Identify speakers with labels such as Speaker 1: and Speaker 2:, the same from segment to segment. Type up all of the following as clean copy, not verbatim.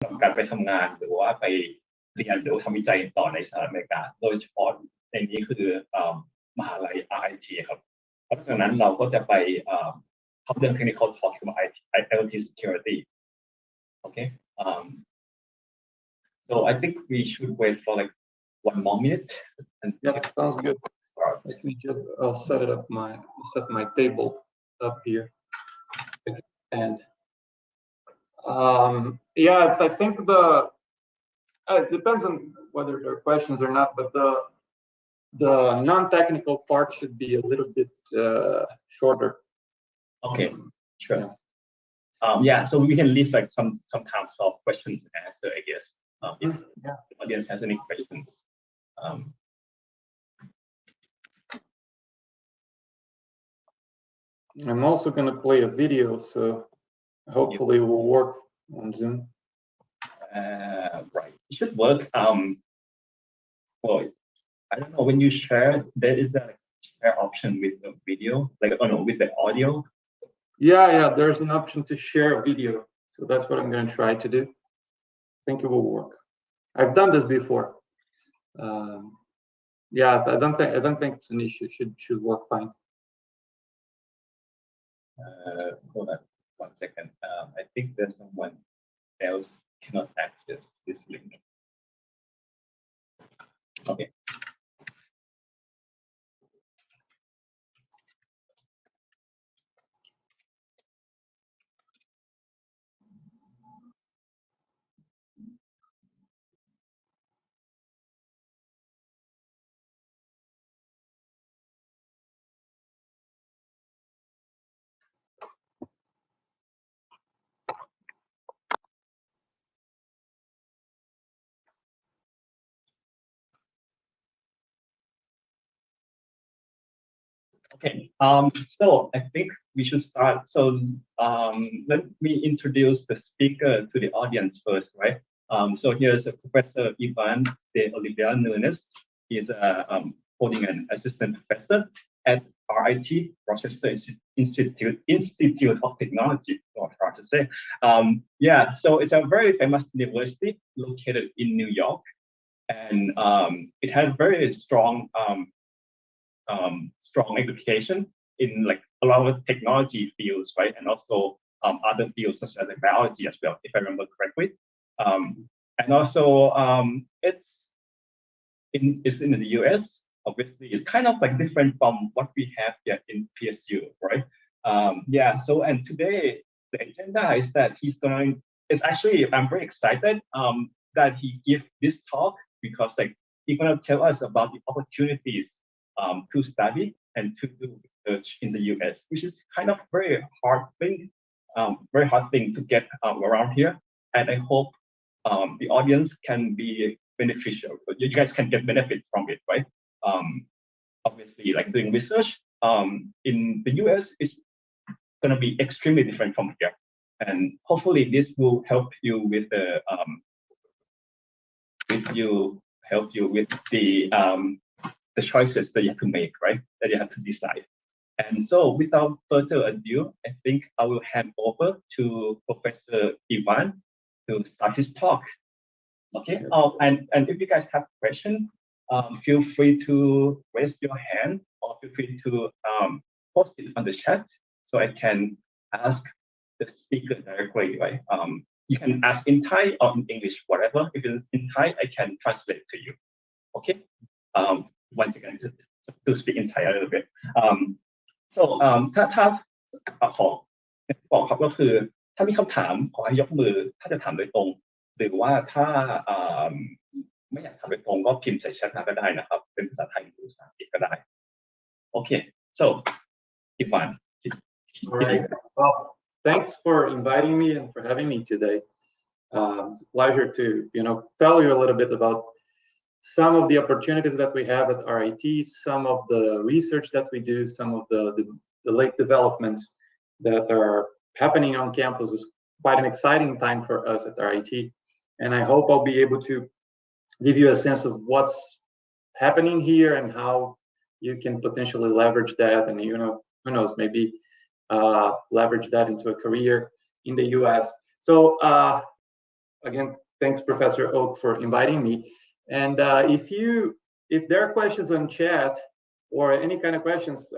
Speaker 1: สำหรับการไปทำงานหรือว่าไปเรียนหรือทำวิจัยต่อในสหรัฐอเมริกาโดยเฉพาะในนี้คือมหาลัย RIT ครับเพราะฉะนั้นเราก็จะไปเข้าเรื่อง technical talk เกี่ยวกับ IoT Security okay so I think we should wait for like 1 more minute and
Speaker 2: yeah, sounds good. Let me just set my table up here. And yeah, I think it depends on whether there are questions or not, but the non-technical part should be a little bit shorter.
Speaker 1: Okay, sure. Yeah, so we can leave like some times for questions and answer, I guess. If the audience has any questions.
Speaker 2: I'm also going to play a video, so hopefully it will work on Zoom.
Speaker 1: Right, it should work. Well, I don't know, when you share, there is a share option with the video, like, oh no, with the audio.
Speaker 2: Yeah, there's an option to share a video, so that's what I'm going to try to do. I think it will work. I've done this before. Yeah, I don't think it's an issue. Should work fine.
Speaker 1: Hold on 1 second. I think there's someone else cannot access this link. Okay. Okay, so I think we should start. So let me introduce the speaker to the audience first, right? So here's Professor Ivan de Oliviera Nunes. He's holding an assistant professor at RIT, Rochester Institute of Technology, or hard to say. Yeah, so it's a very famous university located in New York, and it has very strong education in like a lot of technology fields, right? And also other fields such as like biology as well, if I remember correctly. And also it's in the US. Obviously, it's kind of like different from what we have here in PSU, right? Yeah. So and today the agenda is that I'm very excited that he give this talk because like he's gonna tell us about the opportunities to study and to do research in the US, which is kind of very hard thing to get around here. And I hope the audience can be beneficial. You guys can get benefits from it, right? Obviously, like doing research in the US is going to be extremely different from here. And hopefully this will help you with the choices that you have to make, right? That you have to decide. And so without further ado, I think I will hand over to Professor Ivan to start his talk. Okay, and if you guys have questions, feel free to raise your hand or feel free to post it on the chat so I can ask the speaker directly, right? You can ask in Thai or in English, whatever. If it's in Thai, I can translate to you. Okay. Once again, to speak in Thai a little bit. So ถ้าขอบอกครับก็คือถ้ามีคำถามขอให้ยกมือถ้าจะถามโดยตรงหรือว่าถ้าไม่อยากถามโดยตรงก็พิมพ์ใส่แชทมาก็ได้นะครับเป็นภาษาไทยหรือภาษาอังกฤษก็ได้โอเค so Ivan.
Speaker 2: All right. Well, thanks for inviting me and for having me today. It's a pleasure to tell you a little bit about some of the opportunities that we have at RIT, some of the research that we do, some of the late developments that are happening on campus. Is quite an exciting time for us at RIT, and I hope I'll be able to give you a sense of what's happening here and how you can potentially leverage that, and who knows, maybe leverage that into a career in the US. So again, thanks, Professor Oak, for inviting me. And if there are questions on chat or any kind of questions,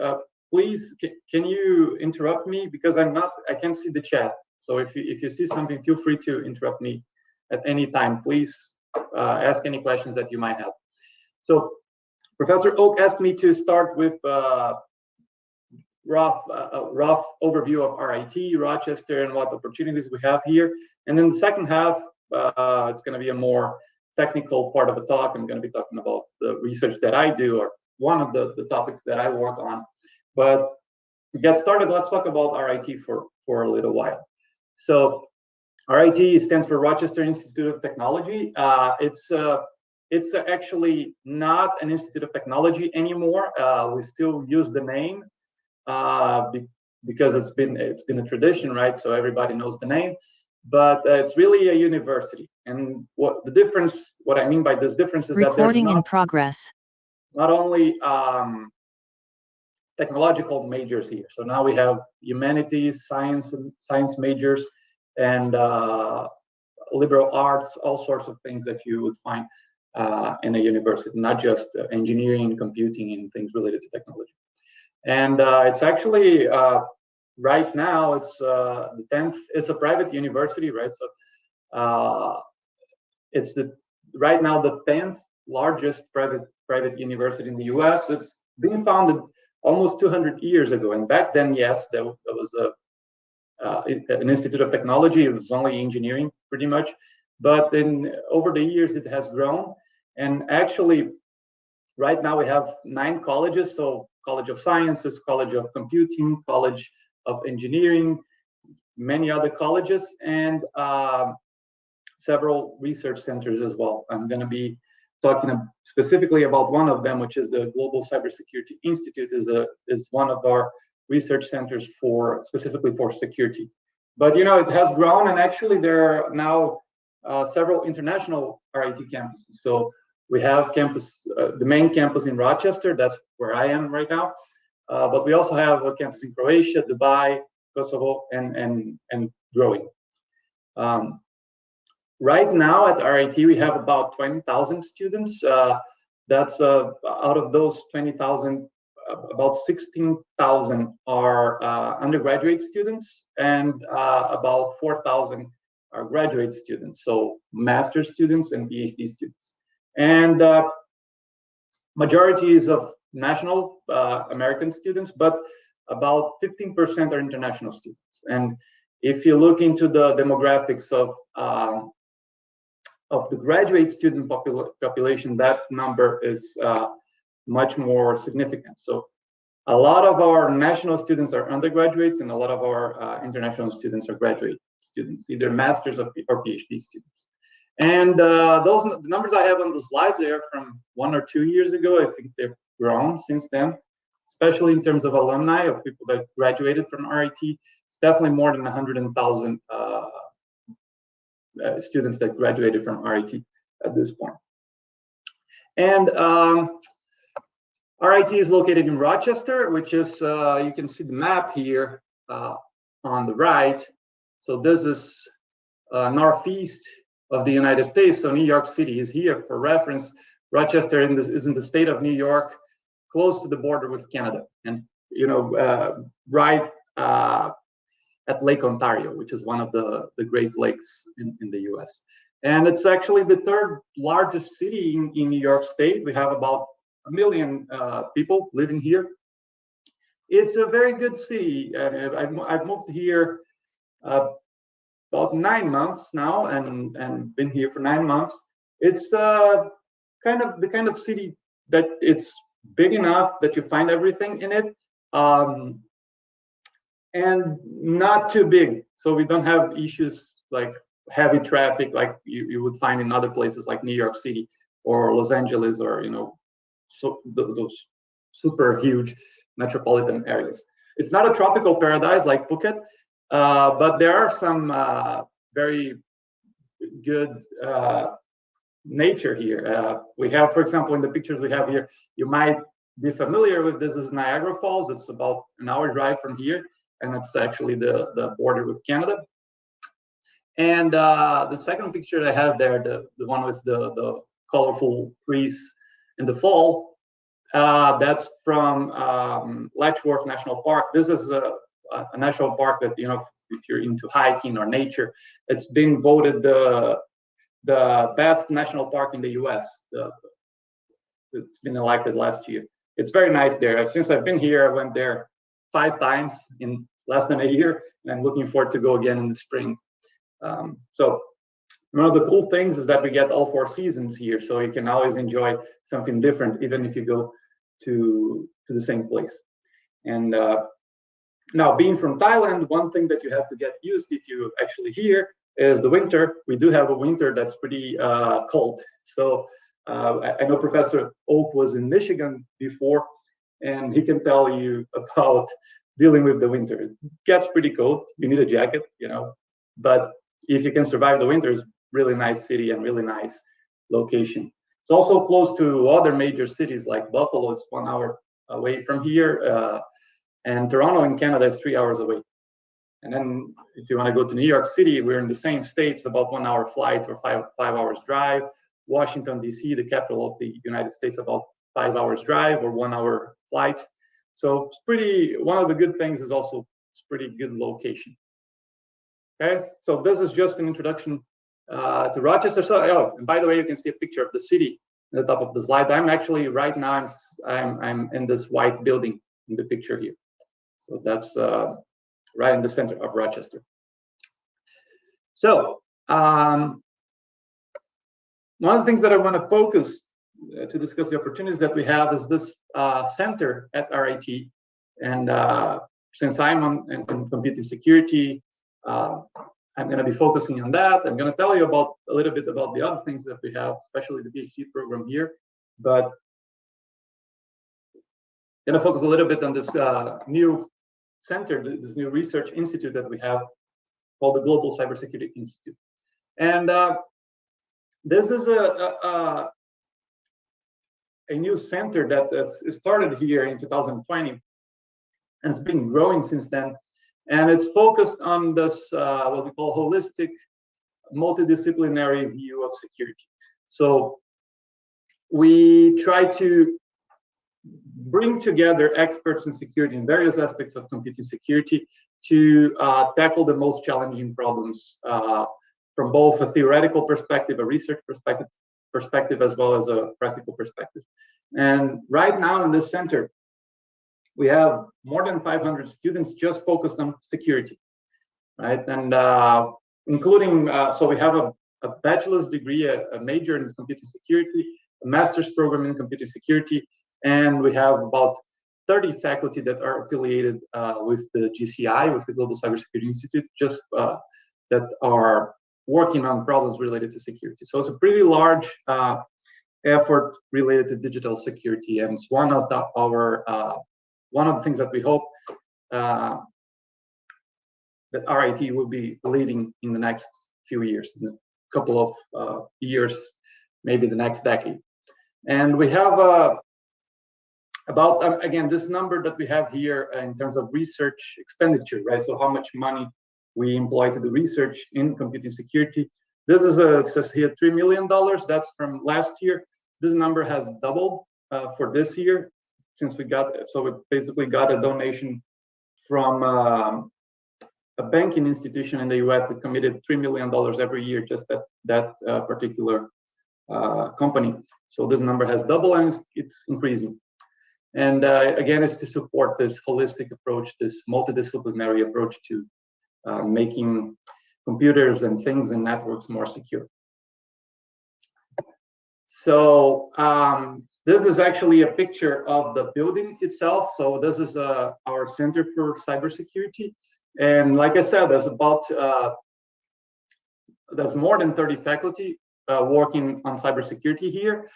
Speaker 2: please, can you interrupt me, because I can't see the chat. So if you see something, feel free to interrupt me at any time. Please ask any questions that you might have. So Professor Oak asked me to start with a rough overview of RIT, Rochester, and what opportunities we have here. And then the second half, it's going to be a more technical part of the talk. I'm going to be talking about the research that I do, or one of the topics that I work on. But to get started, let's talk about RIT for a little while. So RIT stands for Rochester Institute of Technology. It's actually not an institute of technology anymore. We still use the name because it's been a tradition, right? So everybody knows the name, but it's really a university. And what I mean by this difference is that there's not only technological majors here. So now we have humanities, science majors, and liberal arts, all sorts of things that you would find in a university, not just engineering, computing, and things related to technology. And it's actually right now it's the 10th. It's a private university, right? So it's right now the 10th largest private university in the U.S. It's been founded almost 200 years ago, and back then, yes, there was an institute of technology. It was only engineering, pretty much. But then over the years, it has grown. And actually, right now we have 9 colleges. So College of Sciences, College of Computing, College of Engineering, many other colleges, and several research centers as well. I'm going to be talking specifically about one of them, which is the Global Cybersecurity Institute, is one of our research centers specifically for security. But it has grown, and actually there are now several international RIT campuses. So we have the main campus in Rochester. That's where I am right now. But we also have a campus in Croatia, Dubai, Kosovo, and growing. Right now at RIT, we have about 20,000 students. That's out of those 20,000, about 16,000 are undergraduate students, and about 4,000 are graduate students, so master's students and PhD students. And majority is of national American students, but about 15% are international students. And if you look into the demographics of the graduate student population, that number is much more significant. So a lot of our national students are undergraduates, and a lot of our international students are graduate students, either masters or PhD students. And the numbers I have on the slides are from 1 or 2 years ago. I think they've grown since then, especially in terms of alumni, of people that graduated from RIT. It's definitely more than 100,000 students that graduated from RIT at this point. And RIT is located in Rochester, which is, you can see the map here on the right. So this is northeast of the United States. So New York City is here for reference. Rochester is in the state of New York, close to the border with Canada, and right at Lake Ontario, which is one of the Great Lakes in the US. And it's actually the 3rd largest city in New York State. We have about 1 million people living here. It's a very good city. I've moved here about 9 months now, and been here for 9 months. It's the kind of city that it's big enough that you find everything in it, and not too big. So we don't have issues like heavy traffic like you would find in other places like New York City or Los Angeles, or so those super huge metropolitan areas. It's not a tropical paradise like Phuket, but there are some very good nature here. We have, for example, in the pictures we have here, you might be familiar with this is Niagara Falls. It's about an hour drive from here, and it's actually the border with Canada. And the second picture I have there, the one with the colorful trees in the fall, that's from Letchworth National Park. This is a national park that, you know, if you're into hiking or nature, it's been voted the best national park in the US. It's been elected last year. It's very nice there. Since I've been here, I went there 5 times in less than a year, and I'm looking forward to go again in the spring. So one of the cool things is that we get all 4 seasons here, so you can always enjoy something different, even if you go to the same place. And now, being from Thailand, one thing that you have to get used if you actually here is the winter. We do have a winter that's pretty cold. So I know Professor Oak was in Michigan before, and he can tell you about dealing with the winter. It gets pretty cold. You need a jacket, you know, but if you can survive the winter, it's really nice city and really nice location. It's also close to other major cities like Buffalo. It's 1 hour away from here, and Toronto in Canada is 3 hours away. And then if you want to go to New York City, we're in the same states, about 1 hour flight or five hours drive. Washington, D.C., the capital of the United States, about 5 hours drive or 1 hour flight. So it's pretty, one of the good things is also it's pretty good location. Okay, so this is just an introduction to Rochester. So, oh, and by the way, you can see a picture of the city at the top of the slide. I'm actually right now, I'm in this white building in the picture here. So that's right in the center of Rochester. So one of the things that I want to focus to discuss the opportunities that we have is this center at RIT. And since I'm in computing security, I'm going to be focusing on that. I'm going to tell you about a little bit about the other things that we have, especially the PhD program here. But I'm going to focus a little bit on this new center, this new research institute that we have called the Global Cybersecurity Institute. And this is a new center that started here in 2020, and it's been growing since then. And it's focused on this, what we call holistic, multidisciplinary view of security. So we try to bring together experts in security in various aspects of computing security to tackle the most challenging problems from both a theoretical perspective, a research perspective, as well as a practical perspective. And right now in this center, we have more than 500 students just focused on security, right? And including, so we have a bachelor's degree, a major in computing security, a master's program in computing security, and we have about 30 faculty that are affiliated with the GCI, with the Global Cybersecurity Institute, just that are working on problems related to security. So it's a pretty large effort related to digital security, and it's one of one of the things that we hope that RIT will be leading in the next few years, in a couple of years, maybe the next decade. And we have about, again, this number that we have here in terms of research expenditure, right? So how much money we employ to do research in computing security. This is it says here $3 million. That's from last year. This number has doubled for this year, since we basically got a donation from a banking institution in the US that committed $3 million every year, just that particular company. So this number has doubled, and it's increasing. And again, it's to support this holistic approach, this multidisciplinary approach to making computers and things and networks more secure. So this is actually a picture of the building itself. So this is our Center for Cybersecurity. And like I said, there's more than 30 faculty working on cybersecurity here.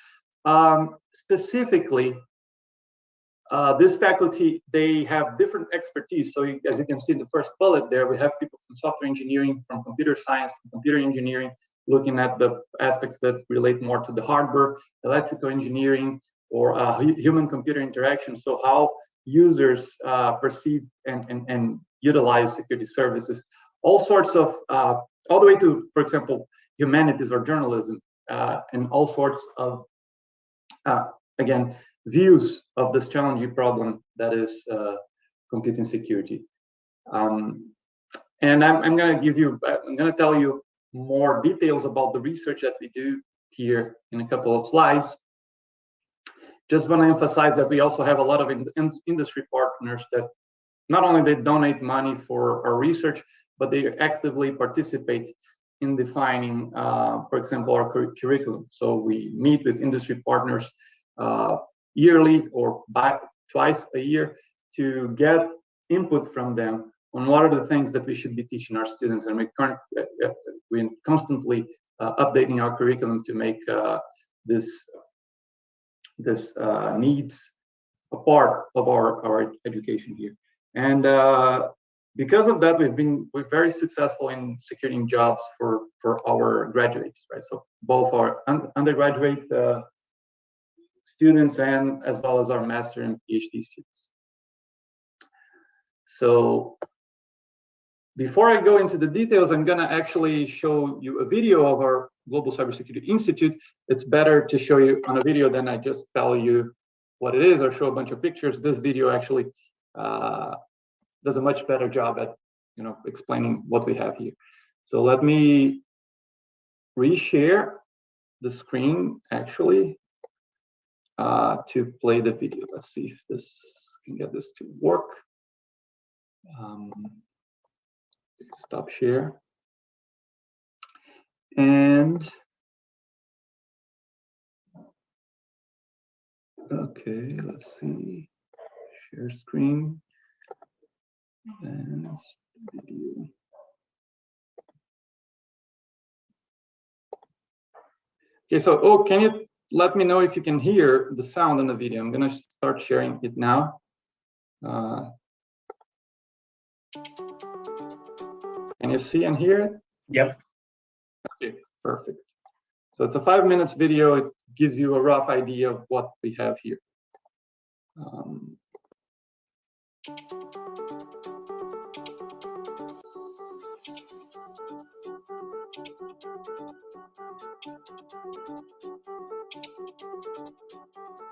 Speaker 2: Specifically, this faculty, they have different expertise. So as you can see in the first bullet there, we have people from software engineering, from computer science, from computer engineering, looking at the aspects that relate more to the hardware, electrical engineering, or human-computer interaction. So how users perceive and utilize security services. All sorts of all the way to, for example, humanities or journalism, and all sorts of, again, views of this challenging problem that is computing security. And I'm going to tell you more details about the research that we do here in a couple of slides. Just want to emphasize that we also have a lot of industry partners that not only they donate money for our research, but they actively participate in defining, for example, our curriculum. So we meet with industry partners yearly or twice a year to get input from them on what are the things that we should be teaching our students. And we're constantly updating our curriculum to make this needs a part of our education here. And because of that, we're very successful in securing jobs for our graduates, right? So both our undergraduate students and as well as our master and PhD students. So before I go into the details, I'm gonna actually show you a video of our Global Cybersecurity Institute. It's better to show you on a video than I just tell you what it is or show a bunch of pictures. This video actually does a much better job at explaining what we have here. So let me reshare the screen actually to play the video. Let's see if this can get this to work. Stop share. And okay, let's see. Share screen and video. Okay, so can you let me know if you can hear the sound in the video? I'm gonna start sharing it now. Can you see and hear it?
Speaker 1: Yep.
Speaker 2: Okay, perfect. So it's a 5 minutes video. It gives you a rough idea of what we have here.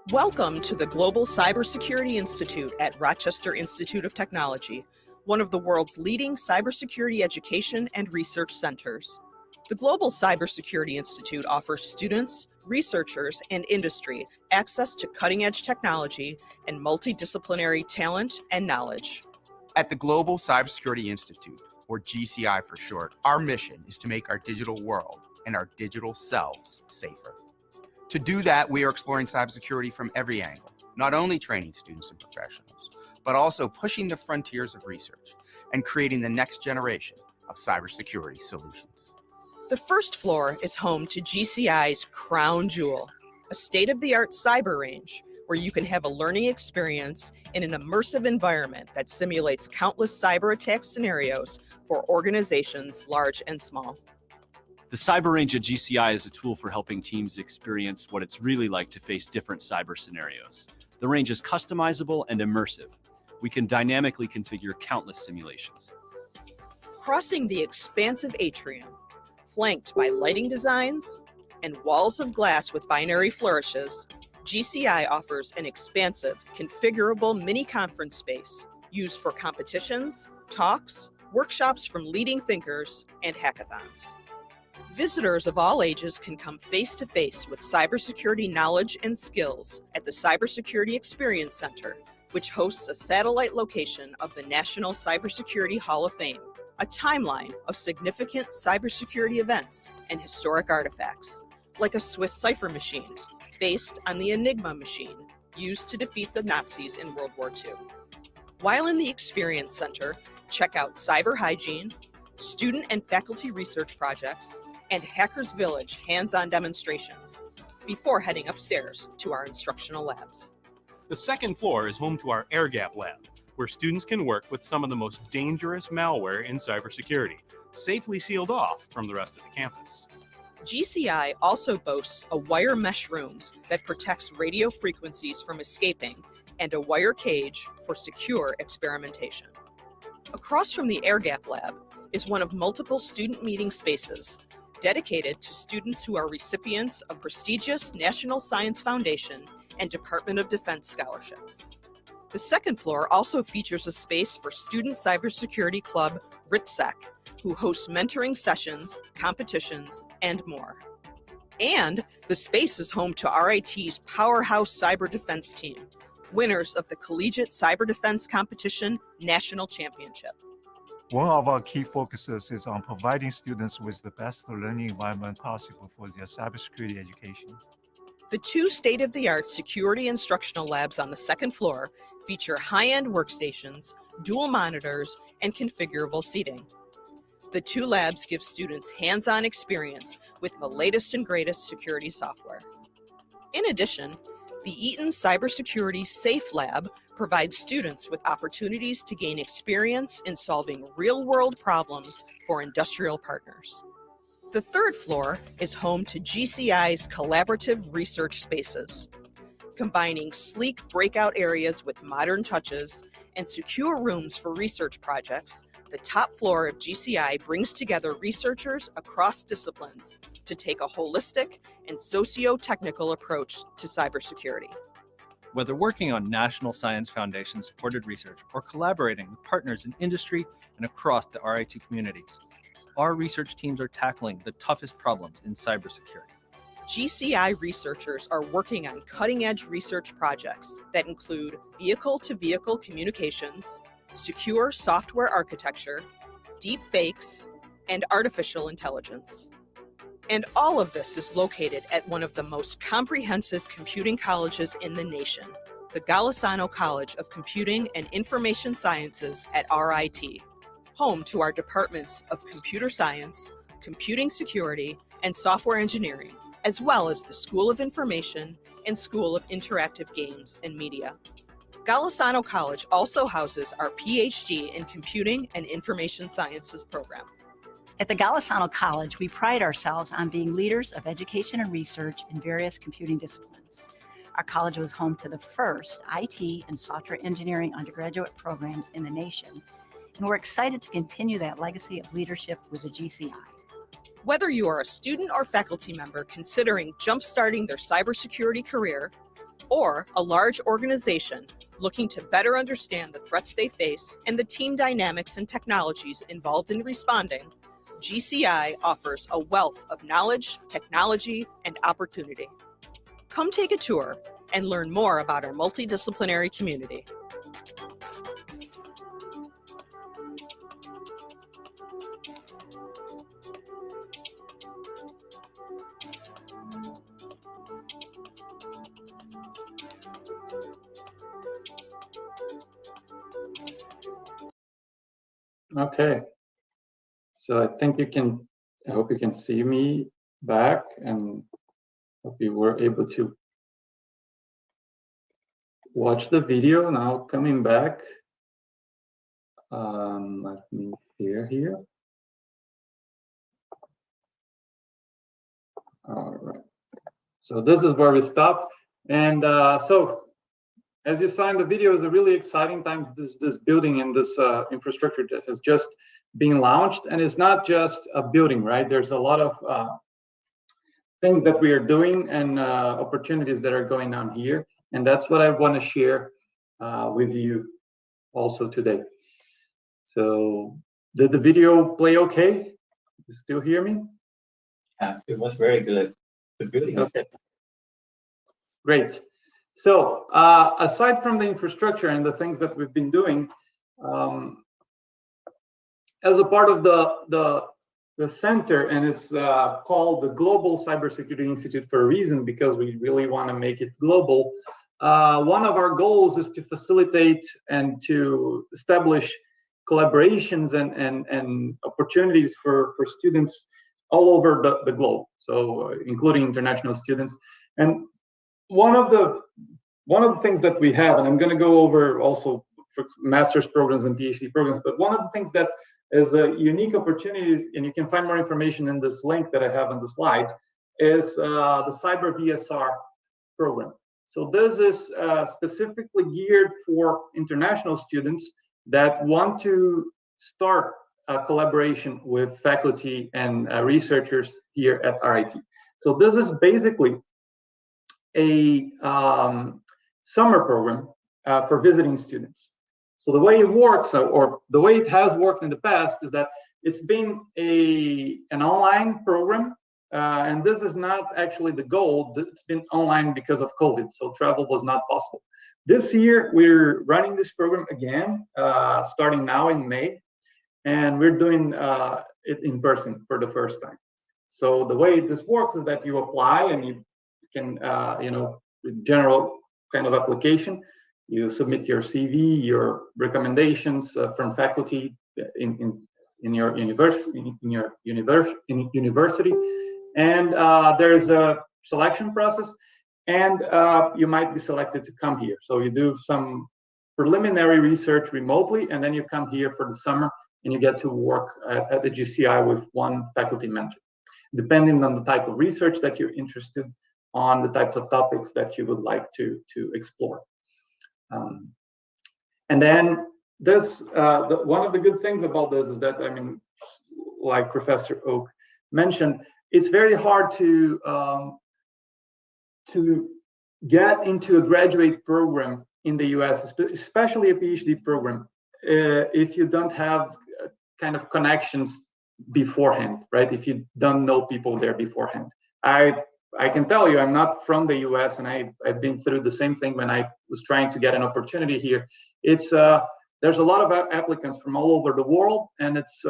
Speaker 3: Welcome to the Global Cybersecurity Institute at Rochester Institute of Technology, one of the world's leading cybersecurity education and research centers. The Global Cybersecurity Institute offers students, researchers, and industry access to cutting-edge technology and multidisciplinary talent and knowledge.
Speaker 4: At the Global Cybersecurity Institute, or GCI for short, our mission is to make our digital world and our digital selves safer. To do that, we are exploring cybersecurity from every angle, not only training students and professionals, but also pushing the frontiers of research and creating the next generation of cybersecurity solutions.
Speaker 3: The first floor is home to GCI's crown jewel, a state-of-the-art cyber range where you can have a learning experience in an immersive environment that simulates countless cyber attack scenarios for organizations large and small.
Speaker 5: The Cyber Range at GCI is a tool for helping teams experience what it's really like to face different cyber scenarios. The range is customizable and immersive. We can dynamically configure countless simulations.
Speaker 3: Crossing the expansive atrium, flanked by lighting designs and walls of glass with binary flourishes, GCI offers an expansive, configurable mini-conference space used for competitions, talks, workshops from leading thinkers, and hackathons. Visitors of all ages can come face-to-face with cybersecurity knowledge and skills at the Cybersecurity Experience Center, which hosts a satellite location of the National Cybersecurity Hall of Fame, a timeline of significant cybersecurity events and historic artifacts, like a Swiss cipher machine based on the Enigma machine used to defeat the Nazis in World War II. While in the Experience Center, check out cyber hygiene, student and faculty research projects, and Hackers Village hands-on demonstrations before heading upstairs to our instructional labs.
Speaker 6: The second floor is home to our Air Gap Lab, where students can work with some of the most dangerous malware in cybersecurity, safely sealed off from the rest of the campus.
Speaker 3: GCI also boasts a wire mesh room that protects radio frequencies from escaping and a wire cage for secure experimentation. Across from the Air Gap Lab, is one of multiple student meeting spaces dedicated to students who are recipients of prestigious National Science Foundation and Department of Defense scholarships. The second floor also features a space for Student Cybersecurity Club RITSEC, who hosts mentoring sessions, competitions, and more. And the space is home to RIT's powerhouse cyber defense team, winners of the Collegiate Cyber Defense Competition National Championship.
Speaker 7: One of our key focuses is on providing students with the best learning environment possible for their cybersecurity education.
Speaker 3: The two state-of-the-art security instructional labs on the second floor feature high-end workstations, dual monitors, and configurable seating. The two labs give students hands-on experience with the latest and greatest security software. In addition, the Eaton Cybersecurity Safe Lab provides students with opportunities to gain experience in solving real-world problems for industrial partners. The third floor is home to GCI's collaborative research spaces. Combining sleek breakout areas with modern touches and secure rooms for research projects, the top floor of GCI brings together researchers across disciplines to take a holistic and socio-technical approach to cybersecurity.
Speaker 8: Whether working on National Science Foundation supported research or collaborating with partners in industry and across the RIT community, our research teams are tackling the toughest problems in cybersecurity.
Speaker 3: GCI researchers are working on cutting-edge research projects that include vehicle-to-vehicle communications, secure software architecture, deep fakes, and artificial intelligence. And all of this is located at one of the most comprehensive computing colleges in the nation, the Golisano College of Computing and Information Sciences at RIT, home to our departments of Computer Science, Computing Security, and Software Engineering, as well as the School of Information and School of Interactive Games and Media. Golisano College also houses our PhD in Computing and Information Sciences program.
Speaker 9: At the Golisano College, we pride ourselves on being leaders of education and research in various computing disciplines. Our college was home to the first IT and software engineering undergraduate programs in the nation, and we're excited to continue that legacy of leadership with the GCI.
Speaker 3: Whether you are a student or faculty member considering jump-starting their cybersecurity career, or a large organization looking to better understand the threats they face and the team dynamics and technologies involved in responding, GCI offers a wealth of knowledge, technology, and opportunity. Come take a tour and learn more about our multidisciplinary community.
Speaker 2: Okay. So I think I hope you can see me back, and hope you were able to watch the video. Now coming back, let me here. All right. So this is where we stopped. And so as you saw in the video, it's a really exciting time. This building and this infrastructure that has just been launched, and it's not just a building, right? There's a lot of things that we are doing and opportunities that are going on here, and that's what I want to share with you also today. So did the video play okay? You still hear me?
Speaker 1: Yeah, it was very good. The building is
Speaker 2: okay. Great. So aside from the infrastructure and the things that we've been doing, as a part of the center, and it's called the Global Cybersecurity Institute for a reason, because we really want to make it global. One of our goals is to facilitate and to establish collaborations and opportunities for students all over the globe, so including international students. And one of the things that we have, and I'm going to go over also for master's programs and PhD programs, but one of the things that is a unique opportunity, and you can find more information in this link that I have on the slide, is the Cyber VSR program. So this is specifically geared for international students that want to start collaboration with faculty and researchers here at RIT. So this is basically a summer program for visiting students. So the way it works, or the way it has worked in the past, is that it's been an online program, and this is not actually the goal. It's been online because of COVID, so travel was not possible. This year, we're running this program again, starting now in May, and we're doing it in person for the first time. So the way this works is that you apply and you can, general kind of application. You submit your CV, your recommendations from faculty in your university, and there's a selection process, and you might be selected to come here. So you do some preliminary research remotely, and then you come here for the summer, and you get to work at the GCI with one faculty mentor, depending on the type of research that you're interested on, the types of topics that you would like to explore. And then this, one of the good things about this is that, I mean, like Professor Oak mentioned, it's very hard to get into a graduate program in the US, especially a PhD program, if you don't have kind of connections beforehand, right? If you don't know people there beforehand. I can tell you, I'm not from the US, and I've been through the same thing when I was trying to get an opportunity here. It's there's a lot of applicants from all over the world, and it's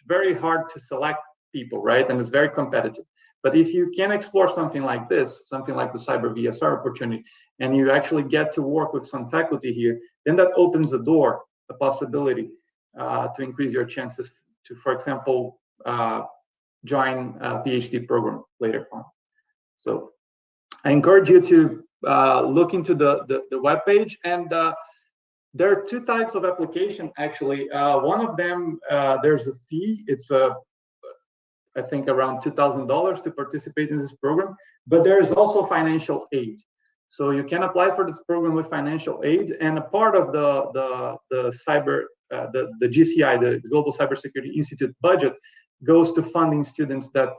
Speaker 2: very hard to select people, right? And it's very competitive. But if you can explore something like this, something like the Cyber VSR opportunity, and you actually get to work with some faculty here, then that opens the door, a possibility to increase your chances to, for example, join a PhD program later on. So I encourage you to look into the webpage, and there are two types of application, actually. One of them, there's a fee. It's I think around $2,000 to participate in this program, but there is also financial aid. So you can apply for this program with financial aid, and a part of the GCI, the Global Cybersecurity Institute budget, goes to funding students that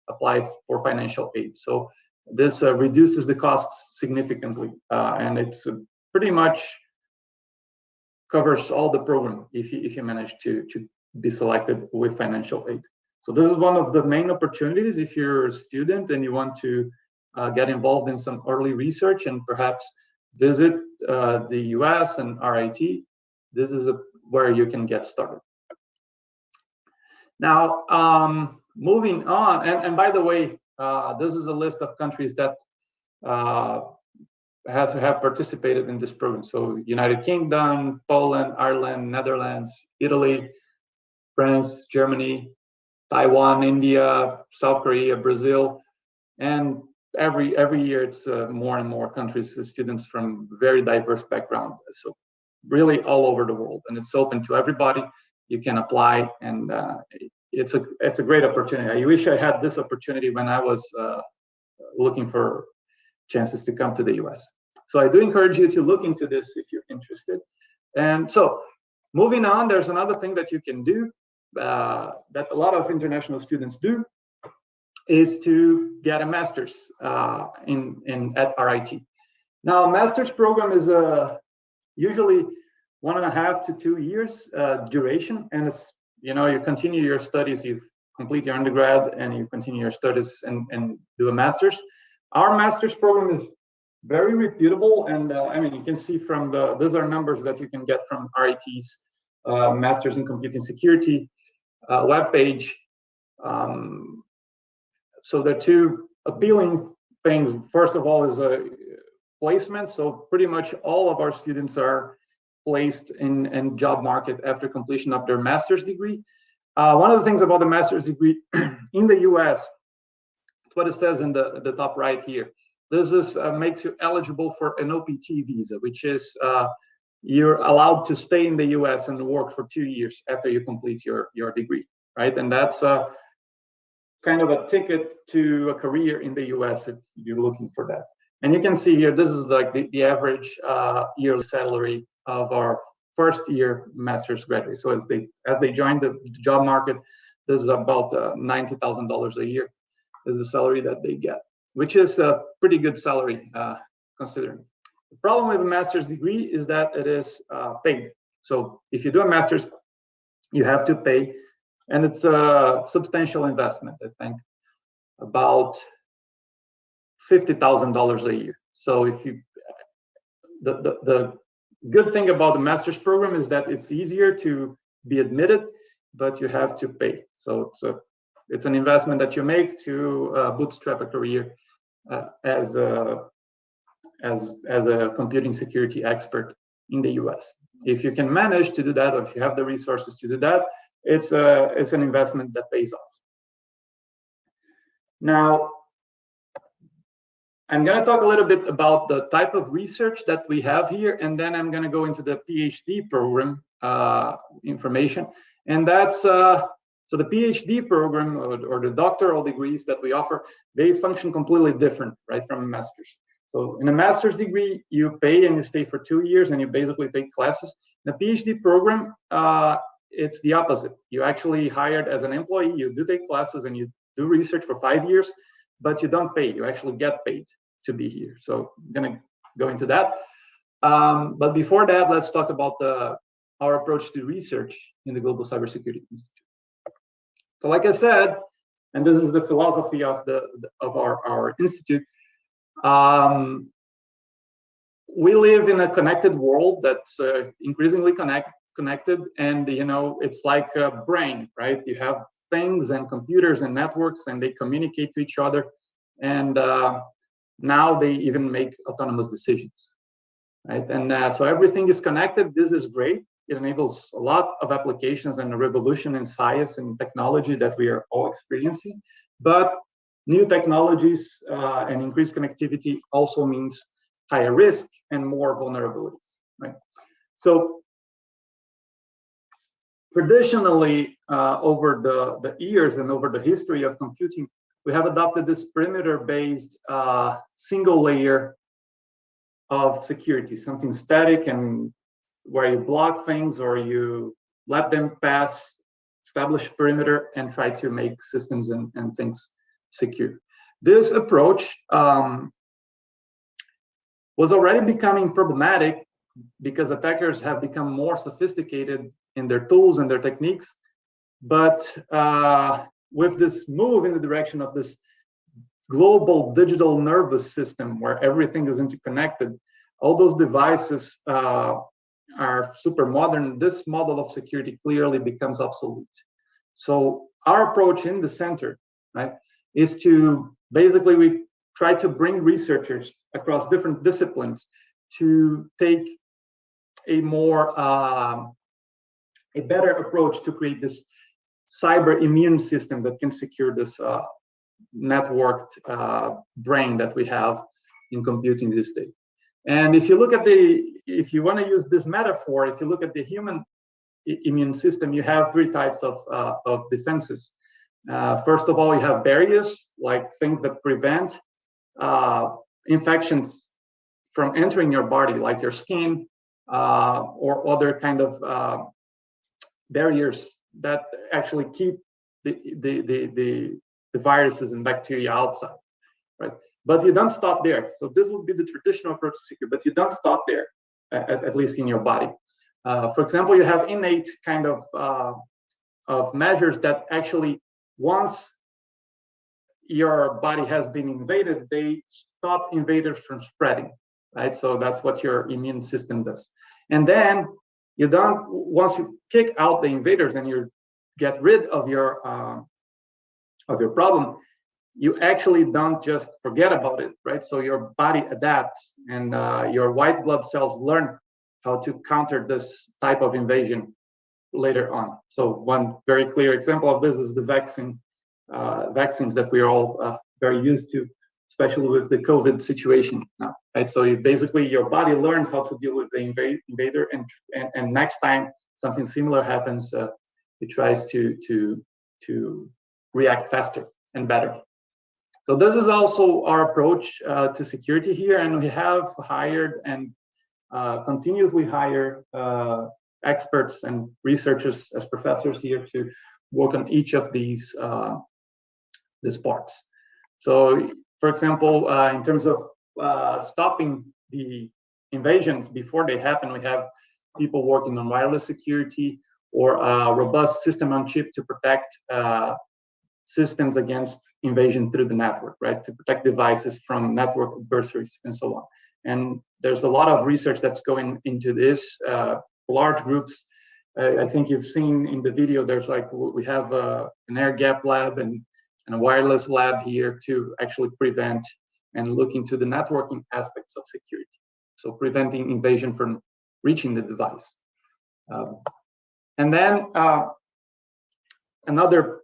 Speaker 2: apply for financial aid. So this reduces the costs significantly, and it's pretty much covers all the program if you manage to be selected with financial aid. So this is one of the main opportunities if you're a student and you want to get involved in some early research and perhaps visit the US and RIT. This is where you can get started. Now, moving on, and by the way, this is a list of countries that have participated in this program. So United Kingdom, Poland, Ireland, Netherlands, Italy, France, Germany, Taiwan, India, South Korea, Brazil, and every year it's more and more countries with students from very diverse backgrounds. So really all over the world, and it's open to everybody. You can apply, and it's a great opportunity. I wish I had this opportunity when I was looking for chances to come to the US. So I do encourage you to look into this if you're interested. And so moving on, there's another thing that you can do that a lot of international students do, is to get a master's at RIT. Now, a master's program is usually 1.5 to 2 years duration, and it's, you continue your studies, you complete your undergrad, and you continue your studies and do a master's. Our master's program is very reputable, and I mean, you can see from those are numbers that you can get from RIT's Masters in Computing Security webpage. So the two appealing things, first of all, is a placement. So pretty much all of our students are placed in job market after completion of their master's degree. One of the things about the master's degree in the US, what it says in the top right here, this is makes you eligible for an OPT visa, which is you're allowed to stay in the US and work for 2 years after you complete your degree, right? And that's kind of a ticket to a career in the US if you're looking for that. And you can see here, this is like the average yearly salary of our first-year master's graduates. So as they join the job market, this is about $90,000 a year is the salary that they get, which is a pretty good salary considering. The problem with a master's degree is that it is paid. So if you do a master's, you have to pay, and it's a substantial investment, I think, about $50,000 a year. So if you, the good thing about the master's program is that it's easier to be admitted, but you have to pay. So it's an investment that you make to bootstrap a career as a computing security expert in the US. If you can manage to do that, or if you have the resources to do that, it's an investment that pays off. Now, I'm going to talk a little bit about the type of research that we have here, and then I'm going to go into the PhD program information. And that's so the PhD program or the doctoral degrees that we offer, they function completely different, right, from a master's. So in a master's degree, you pay and you stay for 2 years and you basically take classes. In the PhD program, it's the opposite. You actually hired as an employee, you do take classes and you do research for 5 years, but you don't pay, you actually get paid to be here. So I'm gonna go into that. But before that, let's talk about our approach to research in the Global Cybersecurity Institute. So like I said, and this is the philosophy of our institute, we live in a connected world that's increasingly connected, and you know, it's like a brain, right? You have things and computers and networks, and they communicate to each other, and now they even make autonomous decisions, right? And so everything is connected. This is great. It enables a lot of applications and a revolution in science and technology that we are all experiencing. But new technologies and increased connectivity also means higher risk and more vulnerabilities, right? So traditionally, over the years and over the history of computing, we have adopted this perimeter-based single layer of security, something static and where you block things or you let them pass, establish perimeter, and try to make systems and things secure. This approach was already becoming problematic because attackers have become more sophisticated in their tools and their techniques. But with this move in the direction of this global digital nervous system where everything is interconnected, all those devices are super modern, this model of security clearly becomes obsolete. So our approach in the center, right, is to basically we try to bring researchers across different disciplines to take a more a better approach to create this cyber immune system that can secure this networked brain that we have in computing these days. And if you look at if you want to use this metaphor, if you look at the human immune system, you have three types of defenses. First of all, you have barriers, like things that prevent infections from entering your body, like your skin or other kind of barriers that actually keep the viruses and bacteria outside, right? But you don't stop there. So this would be the traditional approach to secure, but you don't stop there, at least in your body. For example, you have innate kind of measures that actually, once your body has been invaded, they stop invaders from spreading, right? So that's what your immune system does. And then you don't, once you kick out the invaders and you get rid of your problem, you actually don't just forget about it, right? So your body adapts, and your white blood cells learn how to counter this type of invasion later on. So one very clear example of this is the vaccines that we're all very used to, especially with the COVID situation now, right? So basically your body learns how to deal with the invader, and next time something similar happens, it tries to react faster and better. So this is also our approach to security here, and we have hired and continuously hire experts and researchers as professors here to work on each of these parts. So, for example, in terms of stopping the invasions before they happen, we have people working on wireless security or a robust system on chip to protect systems against invasion through the network, right? To protect devices from network adversaries and so on. And there's a lot of research that's going into this. Large groups, I think you've seen in the video, there's like, we have an air gap lab and a wireless lab here to actually prevent and look into the networking aspects of security. So preventing invasion from reaching the device. And then another,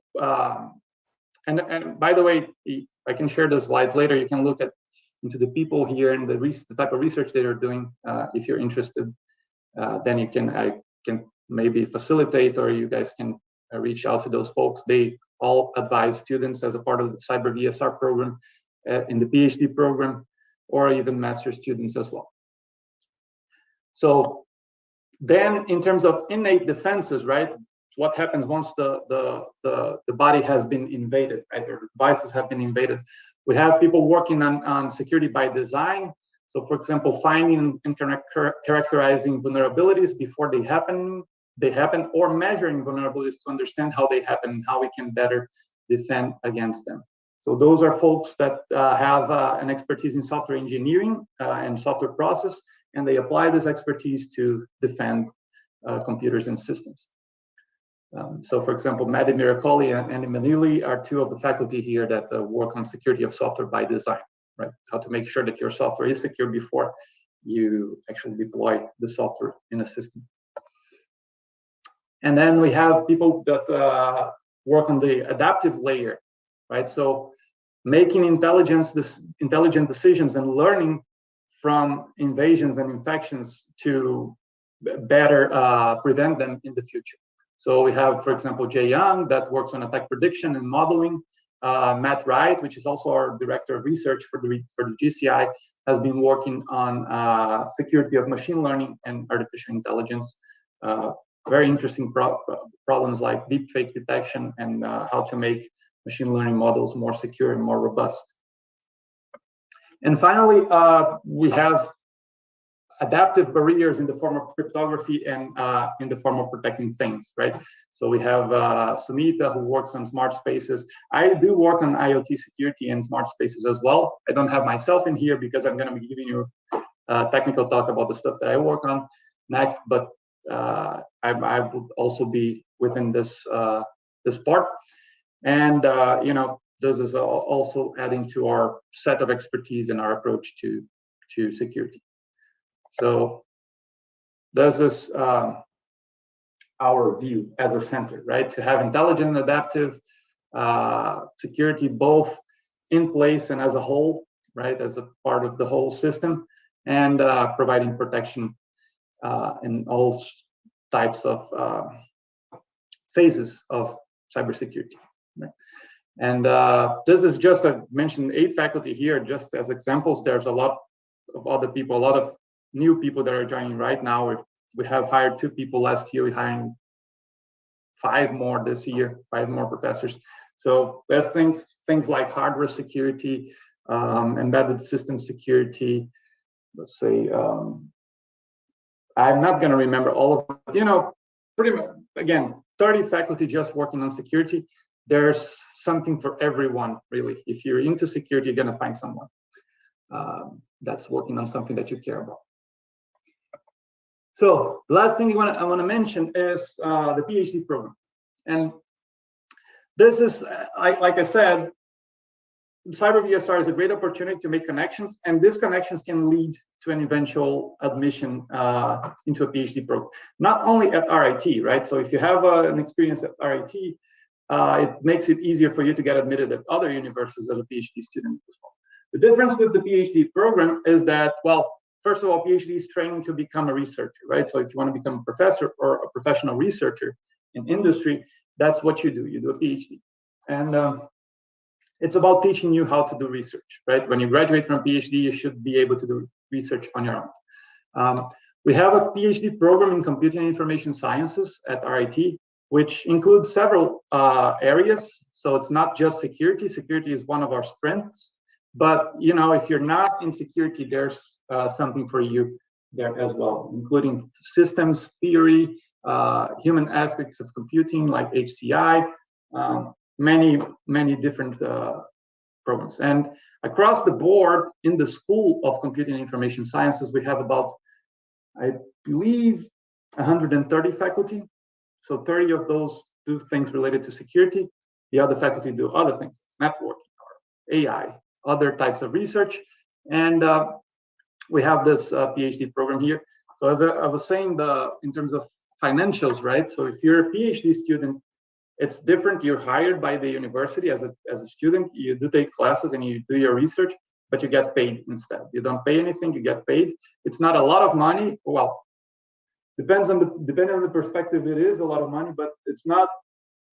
Speaker 2: and by the way, I can share the slides later. You can look into the people here and the type of research they are doing. If you're interested, then I can maybe facilitate, or you guys can reach out to those folks. They all advise students as a part of the Cyber VSR program, in the PhD program, or even master students as well. So then in terms of innate defenses, right? What happens once the body has been invaded, right? Or devices have been invaded. We have people working on security by design. So for example, finding and characterizing vulnerabilities before they happen, or measuring vulnerabilities to understand how they happen and how we can better defend against them. So those are folks that have an expertise in software engineering and software process, and they apply this expertise to defend computers and systems. So for example, Maddie Miracoli and Andy Manili are two of the faculty here that work on security of software by design, right? How to make sure that your software is secure before you actually deploy the software in a system. And then we have people that work on the adaptive layer, right? So making intelligent decisions and learning from invasions and infections to better prevent them in the future. So we have, for example, Jay Young that works on attack prediction and modeling. Matt Wright, which is also our director of research for the GCI, has been working on security of machine learning and artificial intelligence. Very interesting problems like deepfake detection and how to make machine learning models more secure and more robust. And finally, we have adaptive barriers in the form of cryptography and in the form of protecting things, right? So we have Sunita, who works on smart spaces. I do work on IoT security and smart spaces as well. I don't have myself in here because I'm going to be giving you a technical talk about the stuff that I work on next, but I would also be within this this part. And you know, this is also adding to our set of expertise and our approach to security. So this is our view as a center, right? To have intelligent and adaptive security both in place and as a whole, right? As a part of the whole system, and providing protection in all types of phases of cybersecurity. Right? And this is just, I mentioned 8 faculty here just as examples. There's a lot of other people, a lot of new people that are joining right now. We have hired 2 people last year. We're hiring 5 more this year, 5 more professors. So there's things like hardware security, embedded system security. Let's say, I'm not going to remember all of it. You know, pretty much, again, 30 faculty just working on security. There's something for everyone, really. If you're into security, you're going to find someone that's working on something that you care about. So the last thing I want to mention is the PhD program. And this is, like I said, Cyber VSR is a great opportunity to make connections, and these connections can lead to an eventual admission into a PhD program. Not only at RIT, right? So if you have an experience at RIT, it makes it easier for you to get admitted at other universities as a PhD student as well. The difference with the PhD program is that, well, first of all, PhD is training to become a researcher, right? So if you want to become a professor or a professional researcher in industry, that's what you do. You do a PhD. And it's about teaching you how to do research, right? When you graduate from PhD, you should be able to do research on your own. We have a PhD program in Computing and Information Sciences at RIT, which includes several areas. So it's not just security. Security is one of our strengths. But if you're not in security, there's something for you there as well, including systems theory, human aspects of computing like HCI, many different programs. And across the board in the School of Computing and Information Sciences, we have about, I believe, 130 faculty. So 30 of those do things related to security. The other faculty do other things, networking, or AI, other types of research. And we have this PhD program here. So as I was saying, in terms of financials, right? So if you're a PhD student, it's different. You're hired by the university as a student. You do take classes and you do your research, but you get paid instead. You don't pay anything, you get paid. It's not a lot of money. Well, depending on the perspective, it is a lot of money, but it's not.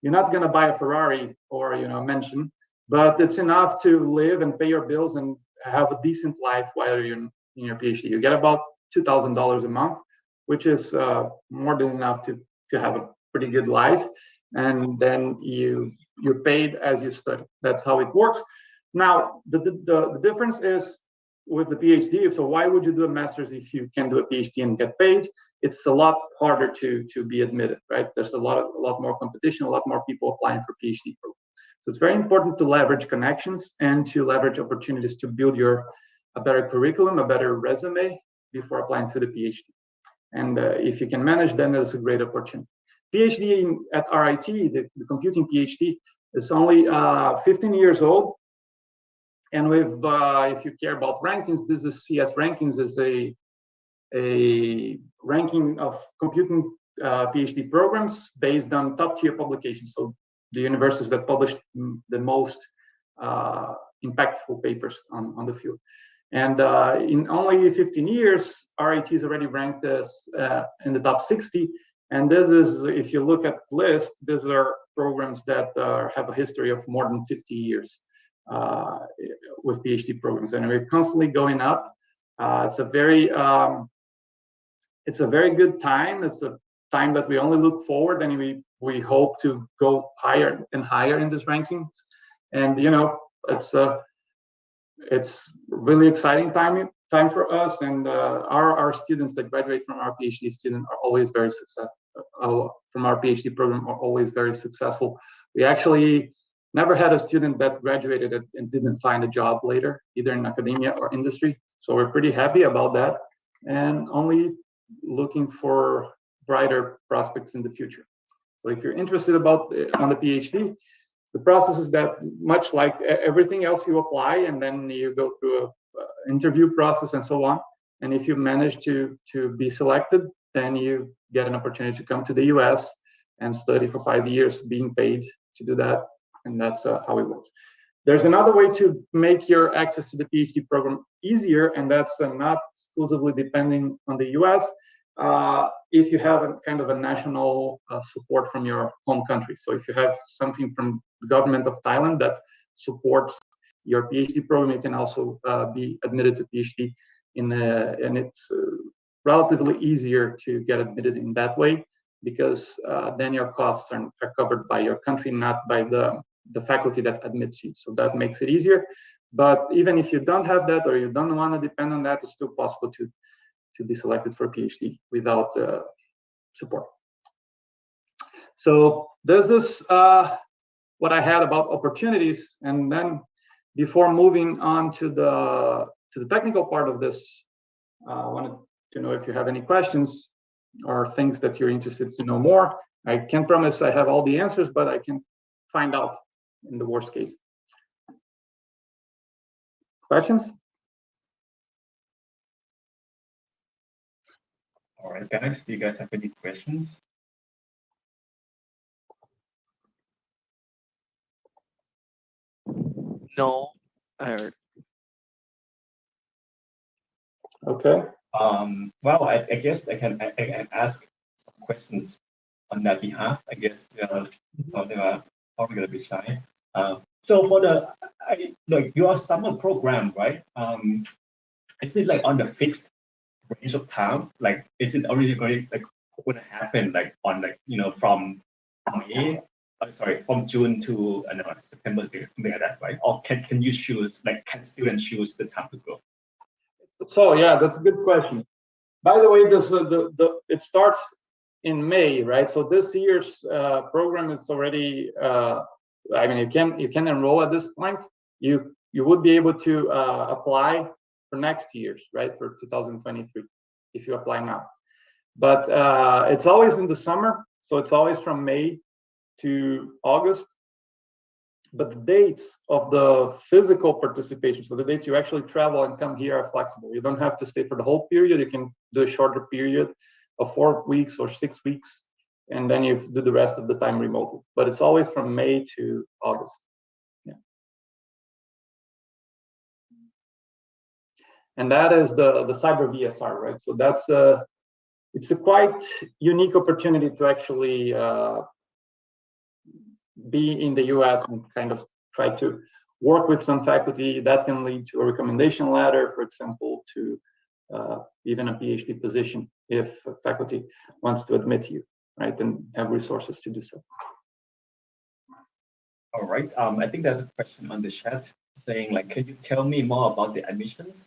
Speaker 2: You're not going to buy a Ferrari or a mansion, but it's enough to live and pay your bills and have a decent life while you're in your PhD. You get about $2,000 a month, which is more than enough to have a pretty good life. And then you're paid as you study. That's how it works. Now, the difference is with the PhD. So why would you do a master's if you can do a PhD and get paid? It's a lot harder to be admitted, right? There's a lot more competition, a lot more people applying for PhD programs. So it's very important to leverage connections and to leverage opportunities to build a better curriculum, a better resume before applying to the PhD. And if you can manage, then it's a great opportunity. PhD at RIT, the computing PhD, is only 15 years old. And if you care about rankings, this is CS Rankings, is a ranking of computing PhD programs based on top-tier publications. So the universities that publish the most impactful papers on the field. And in only 15 years, RIT is already ranked as in the top 60. And this is, if you look at the list, these are programs that have a history of more than 50 years with PhD programs, and we're constantly going up. It's a very good time. It's a time that we only look forward, and we hope to go higher and higher in this rankings. And it's really exciting time for us, and our students that graduate from our PhD student are always very successful. From our PhD program are always very successful. We actually never had a student that graduated and didn't find a job later, either in academia or industry. So we're pretty happy about that, and only looking for brighter prospects in the future. So if you're interested on the PhD, the process is that much like everything else, you apply and then you go through an interview process and so on. And if you manage to be selected, then you get an opportunity to come to the US and study for 5 years, being paid to do that. And that's how it works. There's another way to make your access to the PhD program easier, and that's not exclusively depending on the US. If you have a kind of a national support from your home country. So if you have something from the government of Thailand that supports your PhD program, you can also be admitted to PhD and it's relatively easier to get admitted in that way, because then your costs are covered by your country, not by the faculty that admits you. So that makes it easier. But even if you don't have that, or you don't want to depend on that, it's still possible to be selected for a PhD without support. So this is what I had about opportunities. And then before moving on to the technical part of this, I wanted to know if you have any questions or things that you're interested to know more. I can't promise I have all the answers, but I can find out in the worst case. Questions?
Speaker 1: All right, guys, do you guys have any questions?
Speaker 10: No, I heard.
Speaker 2: Okay.
Speaker 1: Well, I guess I can ask some questions on that behalf. I guess something I'm probably going to be shy. So for your summer program, right? Is it like on the fixed range of time? Like, is it already going like going to happen like on like from May? From June to I don't know, September, something like that, right? Or can you choose like can students choose the time to go?
Speaker 2: So yeah, that's a good question. By the way, this it starts in May, right? So this year's program is already. I mean, you can enroll at this point. You would be able to apply for next year's, right, for 2023, if you apply now. But it's always in the summer, so it's always from May to August. But the dates of the physical participation, so the dates you actually travel and come here, are flexible. You don't have to stay for the whole period. You can do a shorter period of 4 weeks or 6 weeks, and then you do the rest of the time remotely. But it's always from May to August. Yeah. And that is the cyber VSR, right? So that's it's a quite unique opportunity to actually be in the US and kind of try to work with some faculty. That can lead to a recommendation letter, for example, to even a PhD position if a faculty wants to admit you, right, and have resources to do so.
Speaker 1: All right. I think there's a question on the chat saying like, can you tell me more about the admissions?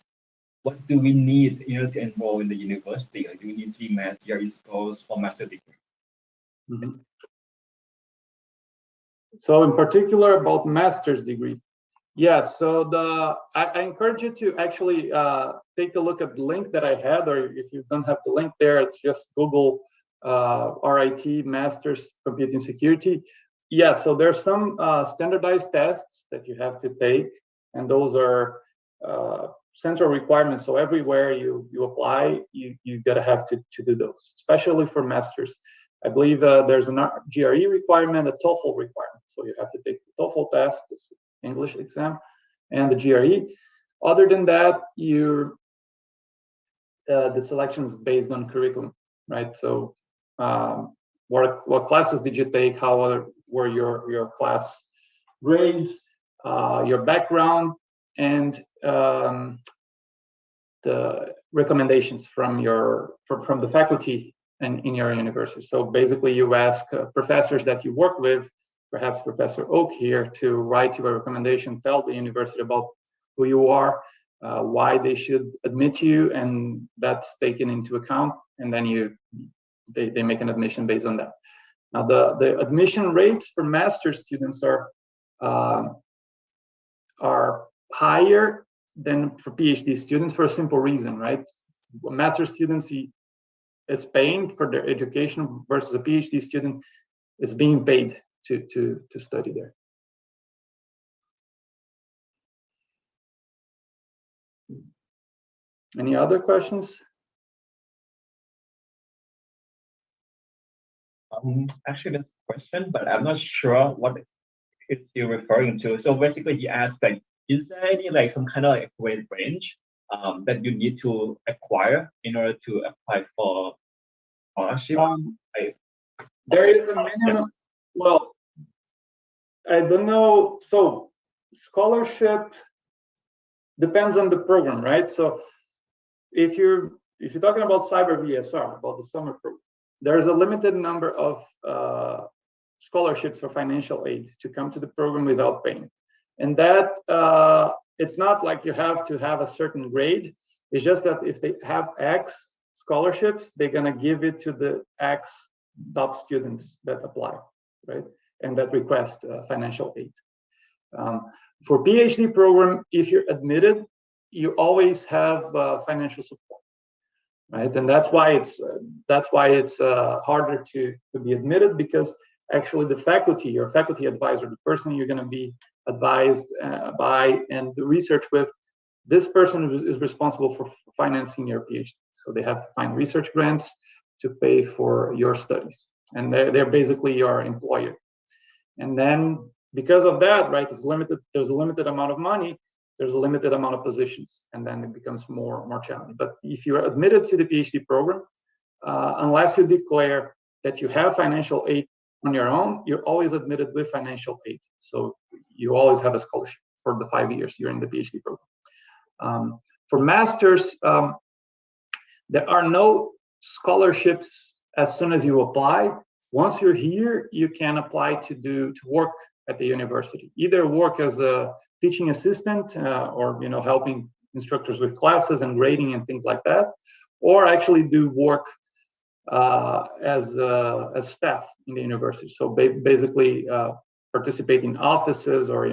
Speaker 1: What do we need to enroll in the university? Like, do we need GMAT, GRE scores for master degree?
Speaker 2: Mm-hmm. So in particular about master's degree, yes. So I encourage you to actually take a look at the link that I had, or if you don't have the link there, it's just Google RIT Masters Computing Security. Yeah, so there's some standardized tests that you have to take, and those are central requirements. So everywhere you apply, you gotta have to do those, especially for masters. I believe there's a GRE requirement, a TOEFL requirement. So you have to take the TOEFL test, this English exam, and the GRE. Other than that, the selection is based on curriculum, right? So what classes did you take? How were your class grades, your background, and the recommendations from the faculty and in your university. So basically, you ask professors that you work with, perhaps Professor Oak here, to write you a recommendation, tell the university about who you are, why they should admit you, and that's taken into account. And then they make an admission based on that. Now, the admission rates for master's students are higher than for PhD students for a simple reason, right? Master's students, it's paying for their education versus a PhD student is being paid to study there. Any other questions?
Speaker 1: Actually, there's a question, but I'm not sure what is he referring to. So basically, he asked like, is there any like some kind of like grade range that you need to acquire in order to apply for scholarship?
Speaker 2: There is a minimum. Well, I don't know. So scholarship depends on the program, right? So if you're talking about cyber VSR, about the summer program, there's a limited number of scholarships for financial aid to come to the program without paying. And that it's not like you have to have a certain grade. It's just that if they have X scholarships, they're gonna give it to the X top students that apply, right? And that request financial aid. For PhD program, if you're admitted, you always have financial support, right? And that's why it's harder to be admitted, because actually the faculty, your faculty advisor, the person you're going to be advised by and do research with, this person is responsible for financing your PhD. So they have to find research grants to pay for your studies, and they're basically your employer. And then because of that, right, it's limited. There's a limited amount of money. There's a limited amount of positions, and then it becomes more challenging. But if you're admitted to the PhD program, unless you declare that you have financial aid on your own, you're always admitted with financial aid. So you always have a scholarship for the 5 years you're in the PhD program. For masters, There are no scholarships as soon as you apply. Once you're here, you can apply to work at the university, either work as a teaching assistant or helping instructors with classes and grading and things like that, or actually do work as staff in the university. So basically participate in offices or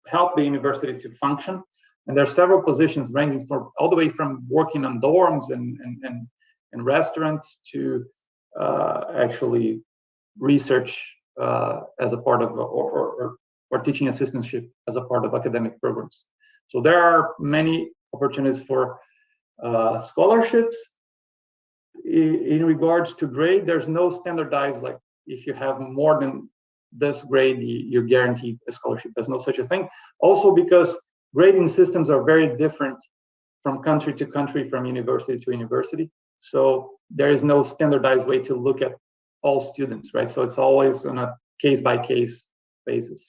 Speaker 2: help the university to function. And there are several positions ranging from all the way from working on dorms and restaurants to actually research as a part of or teaching assistantship as a part of academic programs. So there are many opportunities for scholarships. In regards to grade, there's no standardized, like if you have more than this grade, you're guaranteed a scholarship. There's no such a thing. Also because grading systems are very different from country to country, from university to university. So there is no standardized way to look at all students, right? So it's always on a case-by-case basis.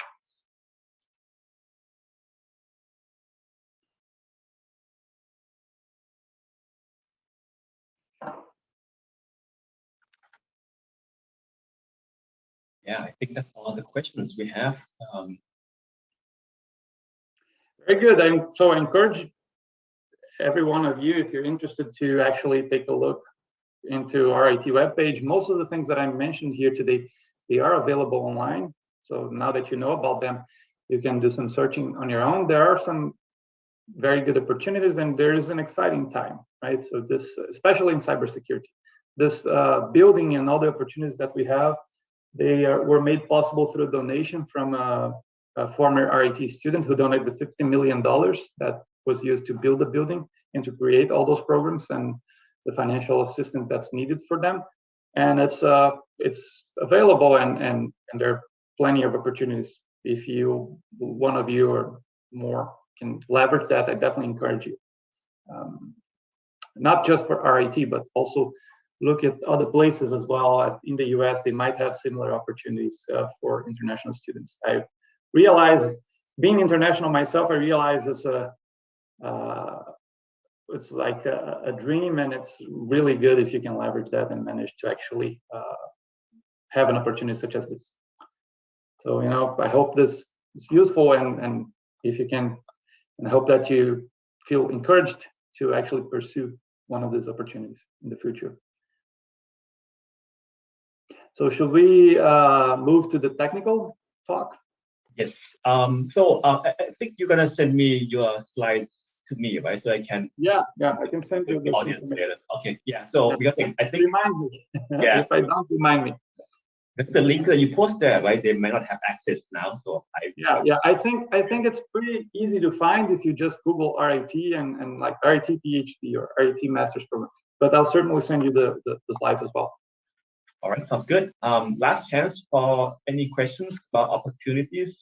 Speaker 1: Yeah, I think that's all the questions we have.
Speaker 2: Very good. So I encourage every one of you, if you're interested, to actually take a look into our IT webpage. Most of the things that I mentioned here today, they are available online. So now that you know about them, you can do some searching on your own. There are some very good opportunities, and there is an exciting time, right? So this, especially in cybersecurity, this building and all the opportunities that we have, they were made possible through a donation from a former RIT student who donated $50 million that was used to build the building and to create all those programs and the financial assistance that's needed for them. And it's available, and there are plenty of opportunities. If one of you or more can leverage that, I definitely encourage you. Not just for RIT, but also look at other places as well. In the US, they might have similar opportunities for international students. I realize, being international myself, I realize it's like a dream, and it's really good if you can leverage that and manage to actually have an opportunity such as this. So, I hope this is useful, and if you can, and I hope that you feel encouraged to actually pursue one of these opportunities in the future. So should we move to the technical talk?
Speaker 1: Yes. So I think you're gonna send me your slides to me, right? So I can.
Speaker 2: Yeah, I can send you the
Speaker 1: audience later. Okay. Yeah. So because I think
Speaker 2: remind me.
Speaker 1: Yeah.
Speaker 2: If I don't, remind me.
Speaker 1: It's the link that you post there, right? They may not have access now, so
Speaker 2: I think it's pretty easy to find if you just Google RIT and like RIT PhD or RIT Master's Program. But I'll certainly send you the slides as well.
Speaker 1: All right, sounds good. Last chance for any questions about opportunities.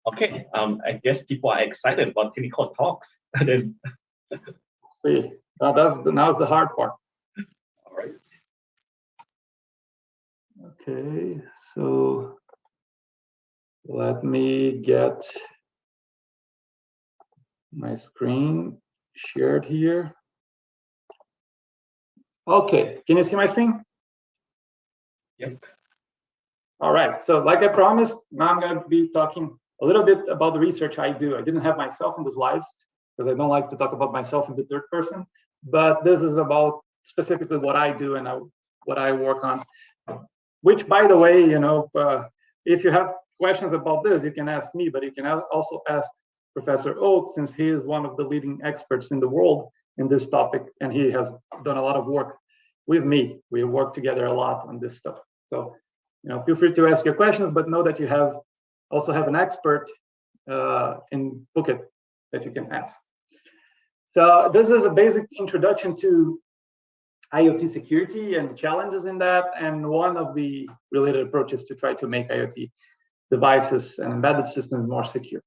Speaker 1: Okay, I guess people are excited about technical talks.
Speaker 2: See, now's the hard part.
Speaker 1: All right.
Speaker 2: Okay, so let me get my screen shared here. Okay, can you see my screen?
Speaker 1: Yep.
Speaker 2: All right, so like I promised, now I'm going to be talking a little bit about the research I do. I didn't have myself in the slides because I don't like to talk about myself in the third person, but this is about specifically what I do and what I work on, which, by the way, if you have questions about this, you can ask me, but you can also ask Professor Oak, since he is one of the leading experts in the world in this topic, and he has done a lot of work with me. We work together a lot on this stuff. So, feel free to ask your questions, but know that you also have an expert in Phuket that you can ask. So this is a basic introduction to IoT security and the challenges in that, and one of the related approaches to try to make IoT devices and embedded systems more secure.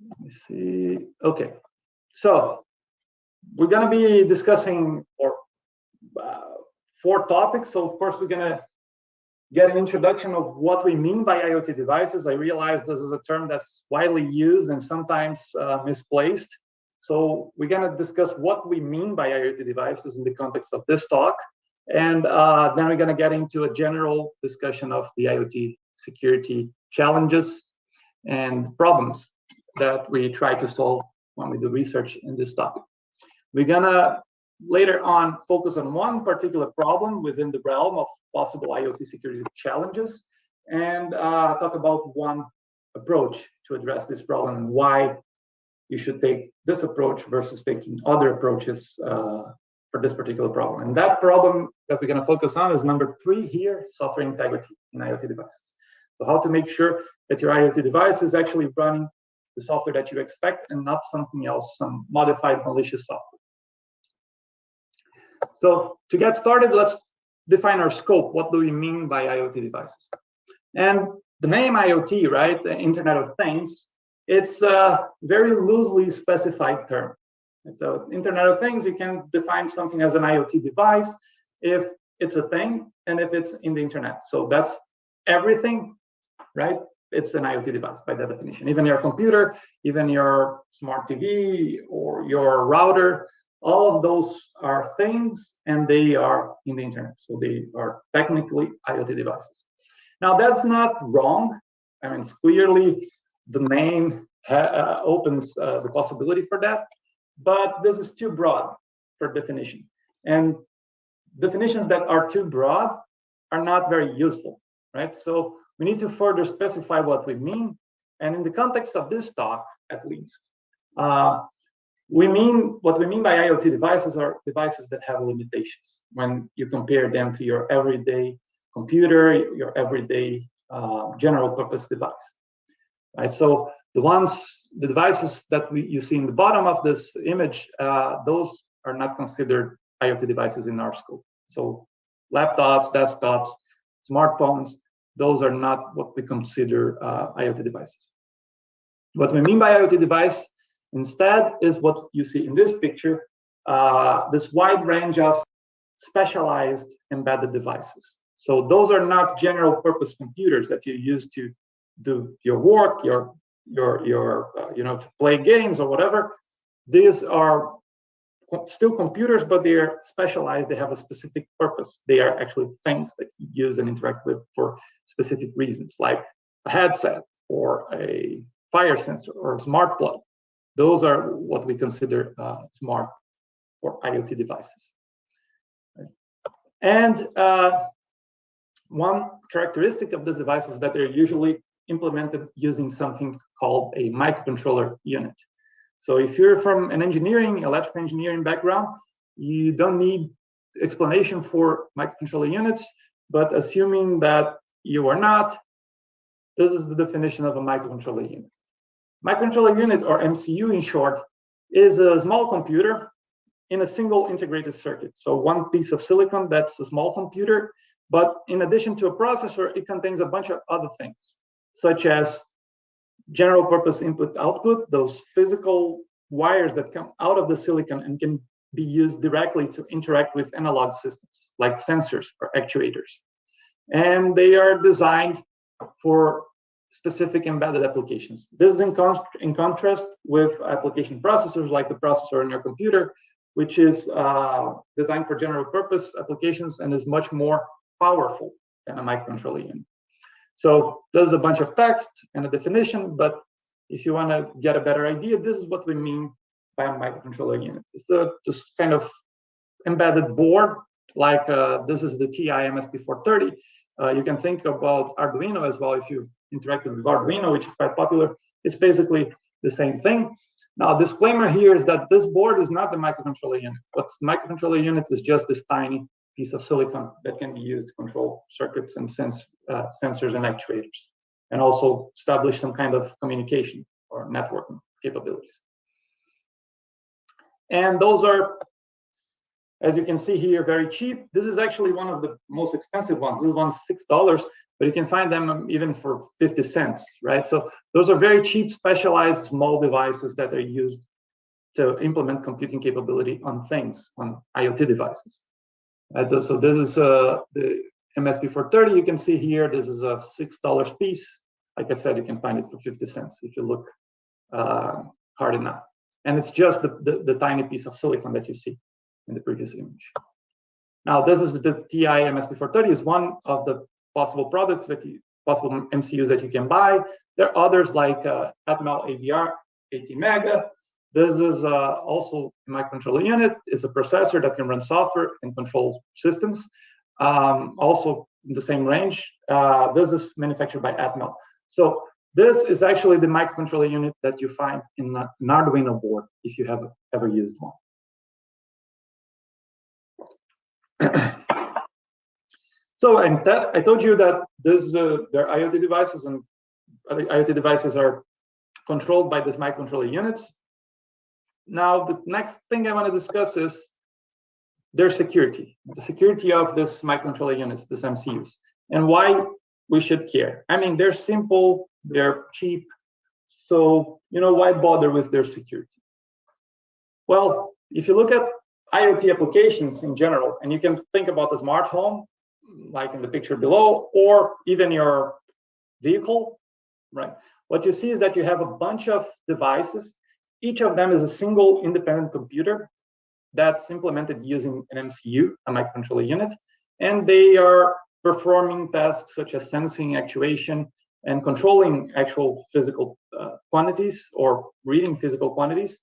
Speaker 2: Let me see. Okay, so we're going to be discussing 4 topics. So of course, we're going to get an introduction of what we mean by IoT devices. I realize this is a term that's widely used and sometimes misplaced. So we're going to discuss what we mean by IoT devices in the context of this talk. And then we're going to get into a general discussion of the IoT security challenges and problems that we try to solve when we do research in this topic. We're going to later on focus on one particular problem within the realm of possible IoT security challenges and talk about one approach to address this problem and why you should take this approach versus taking other approaches for this particular problem. And that problem that we're going to focus on is number 3 here, software integrity in IoT devices. So how to make sure that your IoT device is actually running the software that you expect and not something else, some modified malicious software. So to get started, let's define our scope. What do we mean by IoT devices? And the name IoT, right, the Internet of Things, it's a very loosely specified term. So Internet of Things, you can define something as an IoT device if it's a thing and if it's in the internet. So that's everything, right? It's an IoT device by that definition. Even your computer, even your smart TV or your router, all of those are things and they are in the internet. So they are technically IoT devices. Now that's not wrong. I mean, it's clearly the name opens the possibility for that, but this is too broad for definition. And definitions that are too broad are not very useful, right? So we need to further specify what we mean. And in the context of this talk, at least, what we mean by IoT devices are devices that have limitations when you compare them to your everyday computer, your everyday general purpose device, right? So the devices that you see in the bottom of this image, those are not considered IoT devices in our scope. So laptops, desktops, smartphones, those are not what we consider IoT devices. What we mean by IoT device instead is what you see in this picture, this wide range of specialized embedded devices. So those are not general purpose computers that you use to do your work, your to play games or whatever. These are still computers, but they are specialized. They have a specific purpose. They are actually things that you use and interact with for specific reasons, like a headset or a fire sensor or a smart plug. Those are what we consider smart or IoT devices. And one characteristic of these devices is that they're usually implemented using something called a microcontroller unit. So if you're from an electrical engineering background, you don't need explanation for microcontroller units, but assuming that you are not, this is the definition of a microcontroller unit. Microcontroller unit, or MCU in short, is a small computer in a single integrated circuit. So one piece of silicon, that's a small computer, but in addition to a processor, it contains a bunch of other things, such as general purpose input-output, those physical wires that come out of the silicon and can be used directly to interact with analog systems, like sensors or actuators. And they are designed for specific embedded applications. This is in contrast with application processors like the processor in your computer, which is designed for general purpose applications and is much more powerful than a microcontroller unit. So there's a bunch of text and a definition, but if you want to get a better idea, this is what we mean by a microcontroller unit. It's this kind of embedded board, like this is the TI MSP430. You can think about Arduino as well if you've interacted with Arduino, which is quite popular. It's basically the same thing. Now, disclaimer here is that this board is not the microcontroller unit. What's the microcontroller unit is just this tiny piece of silicon that can be used to control circuits and sensors and actuators, and also establish some kind of communication or networking capabilities. And those are, as you can see here, very cheap. This is actually one of the most expensive ones. This one's $6, but you can find them even for 50 cents, right? So those are very cheap, specialized, small devices that are used to implement computing capability on things, on IoT devices. So this is the MSP430, you can see here, this is a $6 piece. Like I said, you can find it for 50 cents if you look hard enough. And it's just the tiny piece of silicon that you see in the previous image. Now, this is the TI MSP430 is one of the possible products possible MCUs that you can buy. There are others like Atmel AVR 80 Mega. This is also a microcontroller unit. It's a processor that can run software and control systems. Also in the same range. This is manufactured by Atmel. So this is actually the microcontroller unit that you find in an Arduino board if you have ever used one. So, and I told you that their IoT devices and IoT devices are controlled by these microcontroller units. Now, the next thing I want to discuss is their security, the security of this microcontroller units, these MCUs, and why we should care. I mean, they're simple, they're cheap, so why bother with their security? Well, if you look at IoT applications in general, and you can think about the smart home, like in the picture below, or even your vehicle, right? What you see is that you have a bunch of devices. Each of them is a single independent computer that's implemented using an MCU, a microcontroller unit, and they are performing tasks such as sensing, actuation, and controlling actual physical quantities or reading physical quantities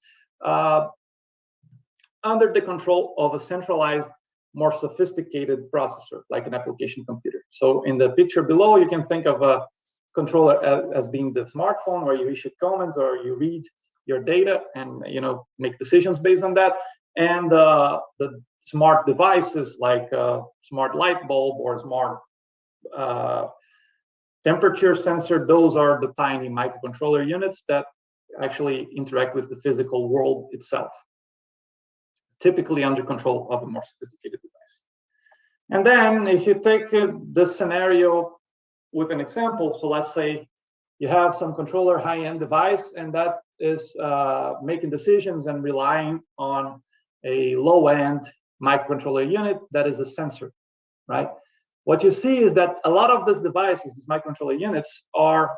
Speaker 2: under the control of a centralized, more sophisticated processor, like an application computer. So in the picture below, you can think of a controller as being the smartphone where you issue commands or you read your data and make decisions based on that. And the smart devices like a smart light bulb or smart temperature sensor, those are the tiny microcontroller units that actually interact with the physical world itself, typically under control of a more sophisticated device. And then if you take this scenario with an example, so let's say you have some controller high-end device and that is making decisions and relying on a low-end microcontroller unit that is a sensor, right? What you see is that a lot of these devices, these microcontroller units, are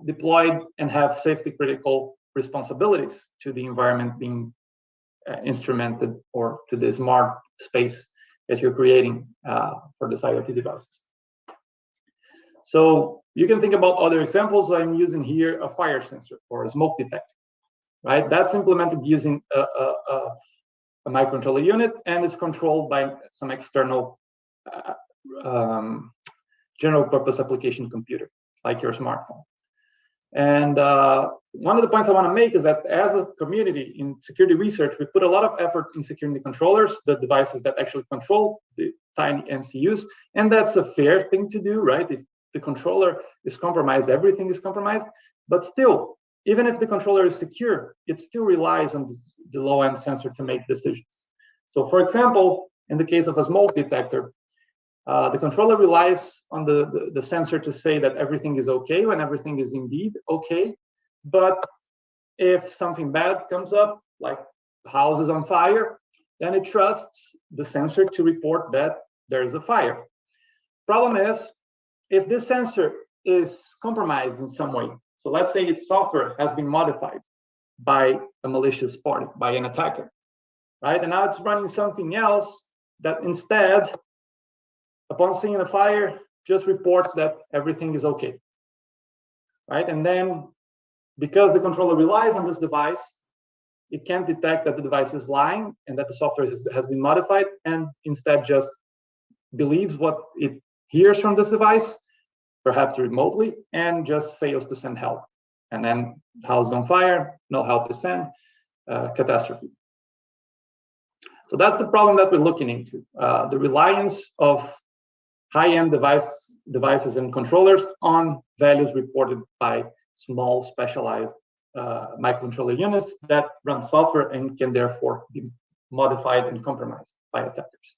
Speaker 2: deployed and have safety-critical responsibilities to the environment being instrumented or to the smart space that you're creating for this IoT devices. So you can think about other examples. I'm using here a fire sensor or a smoke detector, right? That's implemented using a microcontroller unit and is controlled by some external general purpose application computer, like your smartphone. And one of the points I want to make is that as a community in security research, we put a lot of effort in securing the controllers, the devices that actually control the tiny MCUs. And that's a fair thing to do, right? If the controller is compromised, everything is compromised. But still, even if the controller is secure, it still relies on the low-end sensor to make decisions. So for example, in the case of a smoke detector, the controller relies on the sensor to say that everything is okay when everything is indeed okay. But if something bad comes up, like the house is on fire, then it trusts the sensor to report that there is a fire. Problem is, if this sensor is compromised in some way, so let's say its software has been modified by a malicious party, by an attacker, right? And now it's running something else that instead, upon seeing a fire, just reports that everything is okay, right? And then, because the controller relies on this device, it can't detect that the device is lying and that the software has been modified, and instead just believes what it hears from this device, perhaps remotely, and just fails to send help. And then the house is on fire, no help is sent, catastrophe. So that's the problem that we're looking into, the reliance of high-end devices and controllers on values reported by small specialized microcontroller units that run software and can therefore be modified and compromised by attackers.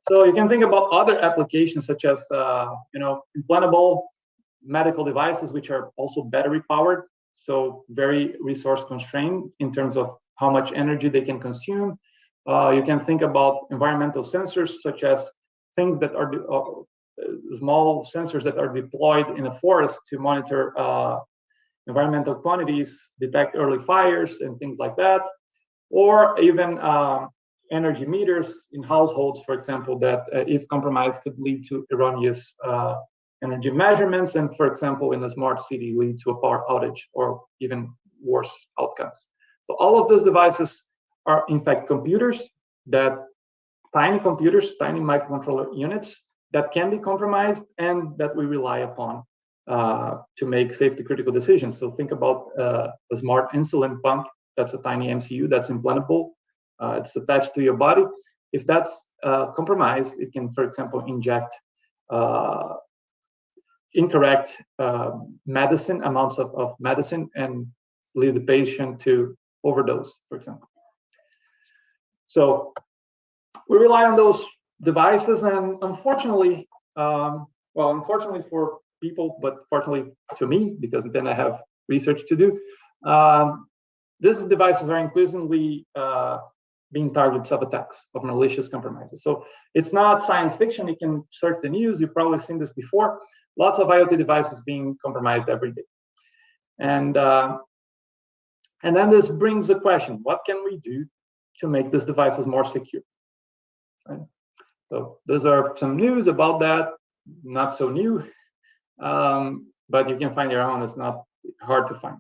Speaker 2: So you can think about other applications such as implantable medical devices, which are also battery powered, so very resource constrained in terms of how much energy they can consume. You can think about environmental sensors such as things that are small sensors that are deployed in a forest to monitor environmental quantities, detect early fires and things like that, or even energy meters in households, for example, that if compromised could lead to erroneous energy measurements, and for example, in a smart city, lead to a power outage or even worse outcomes. So all of those devices are in fact computers, tiny microcontroller units that can be compromised and that we rely upon to make safety critical decisions. So think about a smart insulin pump. That's a tiny MCU that's implantable. It's attached to your body. If that's compromised, it can, for example, inject incorrect amounts of medicine and lead the patient to overdose, for example. So we rely on those devices, and unfortunately, unfortunately for people, but fortunately to me, because then I have research to do, these devices are increasingly being targets of attacks, of malicious compromises. So it's not science fiction. You can search the news. You've probably seen this before. Lots of IoT devices being compromised every day. And then this brings the question, what can we do to make these devices more secure? Right? So those are some news about that, not so new, but you can find your own. It's not hard to find.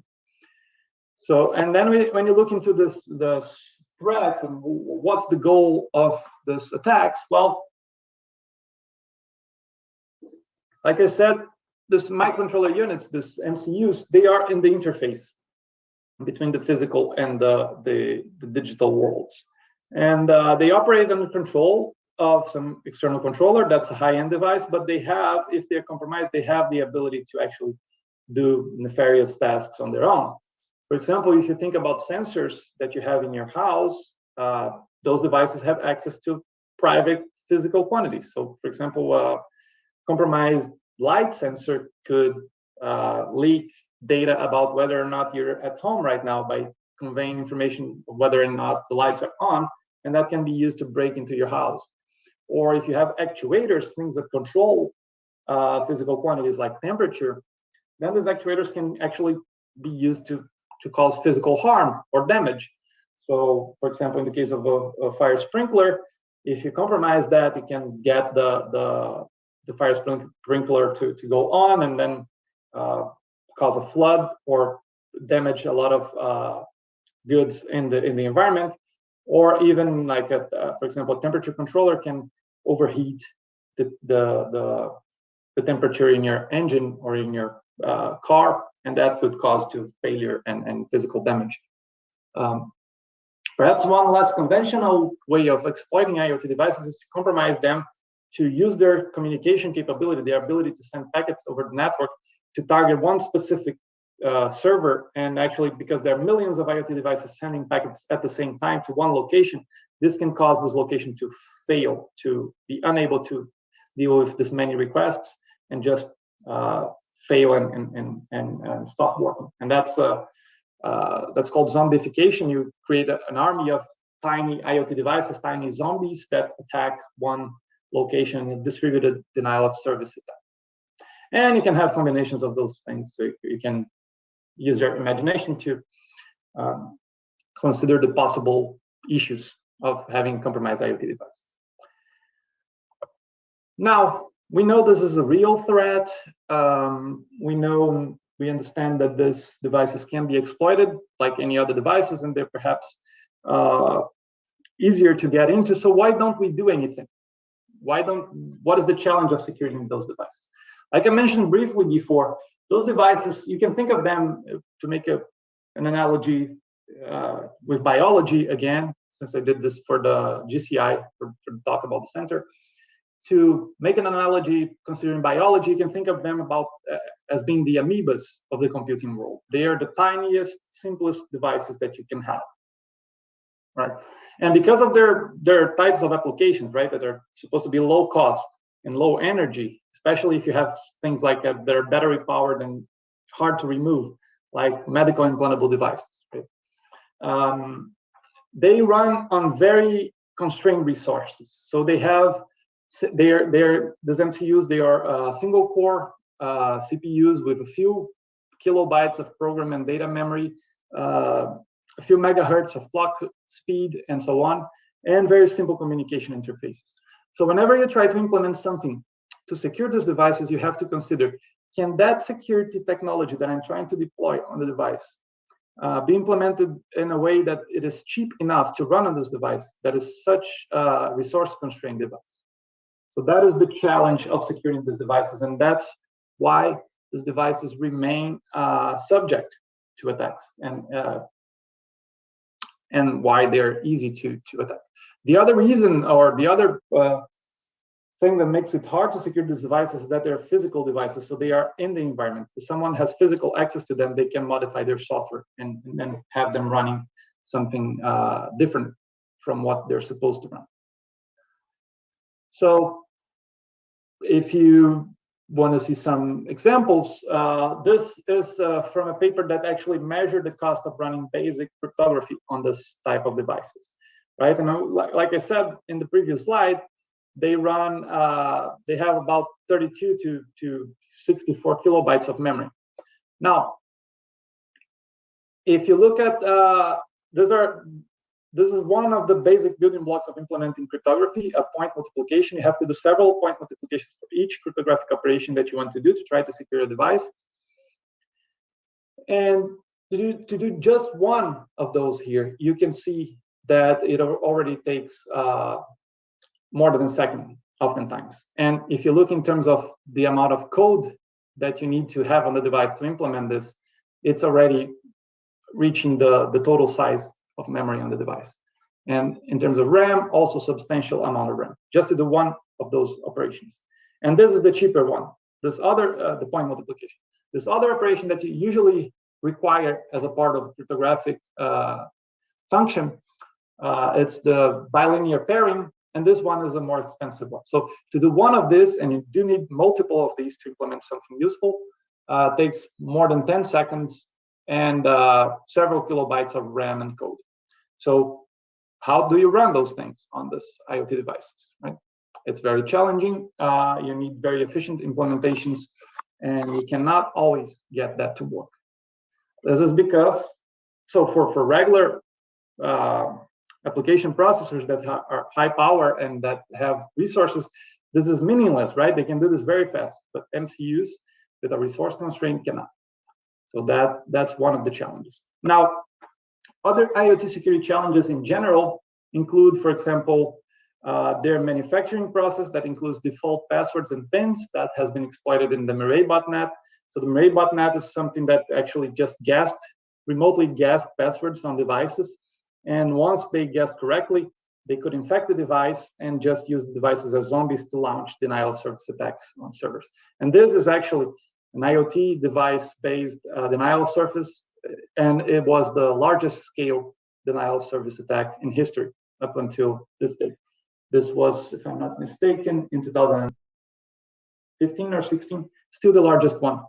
Speaker 2: So, and then when you look into this threat and what's the goal of this attacks, well, like I said, this microcontroller units, this MCUs, they are in the interface between the physical and the digital worlds. And they operate under control of some external controller. That's a high-end device, but they have, if they're compromised, they have the ability to actually do nefarious tasks on their own. For example, if you think about sensors that you have in your house, those devices have access to private physical quantities. So, for example, compromised light sensor could leak data about whether or not you're at home right now by conveying information whether or not the lights are on, and that can be used to break into your house. Or if you have actuators, things that control physical quantities like temperature, then those actuators can actually be used to cause physical harm or damage. So, for example, in the case of a fire sprinkler, if you compromise that, you can get the fire sprinkler to go on and then cause a flood or damage a lot of goods in the environment. Or even like, for example, a temperature controller can overheat the temperature in your engine or in your car, and that could cause to failure and physical damage. Perhaps one less conventional way of exploiting IoT devices is to compromise them to use their communication capability, their ability to send packets over the network to target one specific server. And actually, because there are millions of IoT devices sending packets at the same time to one location, this can cause this location to fail, to be unable to deal with this many requests and just fail and stop working. And that's called zombification. You create an army of tiny IoT devices, tiny zombies that attack one location in a distributed denial of service attack. And you can have combinations of those things. So you can use your imagination to consider the possible issues of having compromised IoT devices. Now, we know this is a real threat. We understand that these devices can be exploited like any other devices, and they're perhaps easier to get into. So why don't we do anything? What is the challenge of securing those devices? Like I mentioned briefly before, those devices, you can think of them, to make an analogy with biology again, since I did this for the GCI, for the talk about the center. To make an analogy considering biology, you can think of them as being the amoebas of the computing world. They are the tiniest, simplest devices that you can have, right? And because of their types of applications, right, that are supposed to be low cost and low energy, especially if you have things like that are battery powered and hard to remove, like medical implantable devices, right? They run on very constrained resources. So they have these MCUs, they are single core CPUs with a few kilobytes of program and data memory, a few megahertz of clock speed, and so on, and very simple communication interfaces. So whenever you try to implement something to secure these devices, you have to consider, can that security technology that I'm trying to deploy on the device be implemented in a way that it is cheap enough to run on this device that is such a resource-constrained device? So that is the challenge of securing these devices, and that's why these devices remain subject to attacks, and why they're easy to attack. The other reason, or the other thing that makes it hard to secure these devices, is that they're physical devices, so they are in the environment. If someone has physical access to them, they can modify their software and then have them running something different from what they're supposed to run. So if you want to see some examples, this is from a paper that actually measured the cost of running basic cryptography on this type of devices, right? And like I said in the previous slide, they run, they have about 32 to 64 kilobytes of memory. Now, if you look at, this is one of the basic building blocks of implementing cryptography, a point multiplication. You have to do several point multiplications for each cryptographic operation that you want to do to try to secure a device. And to do just one of those here, you can see that it already takes more than a second, oftentimes. And if you look in terms of the amount of code that you need to have on the device to implement this, it's already reaching the total size of memory on the device. And in terms of RAM, also substantial amount of RAM, just to do one of those operations. And this is the cheaper one. This other, the point multiplication. This other operation that you usually require as a part of cryptographic function, it's the bilinear pairing, and this one is the more expensive one. So to do one of this, and you do need multiple of these to implement something useful, takes more than 10 seconds and several kilobytes of RAM and code. So how do you run those things on this IoT devices, right? It's very challenging. You need very efficient implementations, and you cannot always get that to work. This is because, so for regular application processors that are high power and that have resources, this is meaningless, right? They can do this very fast, but MCUs that are resource constrained cannot. So that's one of the challenges. Now, other IoT security challenges in general include, for example, their manufacturing process that includes default passwords and pins that has been exploited in the Mirai botnet. So the Mirai botnet is something that actually just remotely guessed passwords on devices. And once they guessed correctly, they could infect the device and just use the devices as zombies to launch denial of service attacks on servers. And this is actually an IoT device-based denial of service, and it was the largest scale denial of service attack in history up until this day. This was, if I'm not mistaken, in 2015 or 16, still the largest one,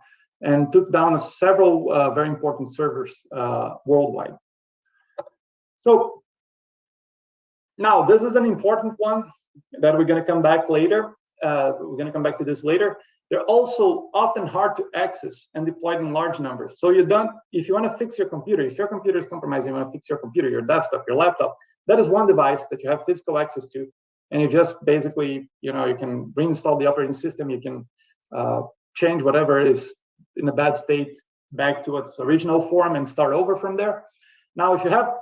Speaker 2: and took down several very important servers worldwide. So now this is an important one that we're going to come back later. We're going to come back to this later. They're also often hard to access and deployed in large numbers. So if you want to fix your computer, if your computer is compromised, you want to fix your computer, your desktop, your laptop, that is one device that you have physical access to. And you just basically, you can reinstall the operating system. You can change whatever is in a bad state back to its original form and start over from there. Now, if you have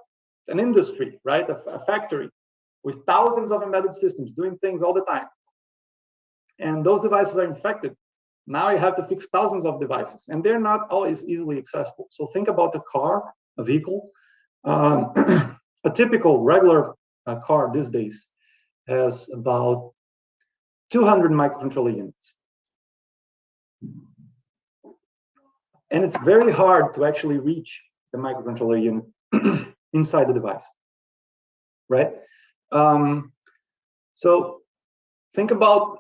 Speaker 2: an industry, right, a factory with thousands of embedded systems doing things all the time, and those devices are infected, now you have to fix thousands of devices, and they're not always easily accessible. So think about a car, a vehicle. A typical regular car these days has about 200 microcontroller units. And it's very hard to actually reach the microcontroller unit inside the device, right? So think about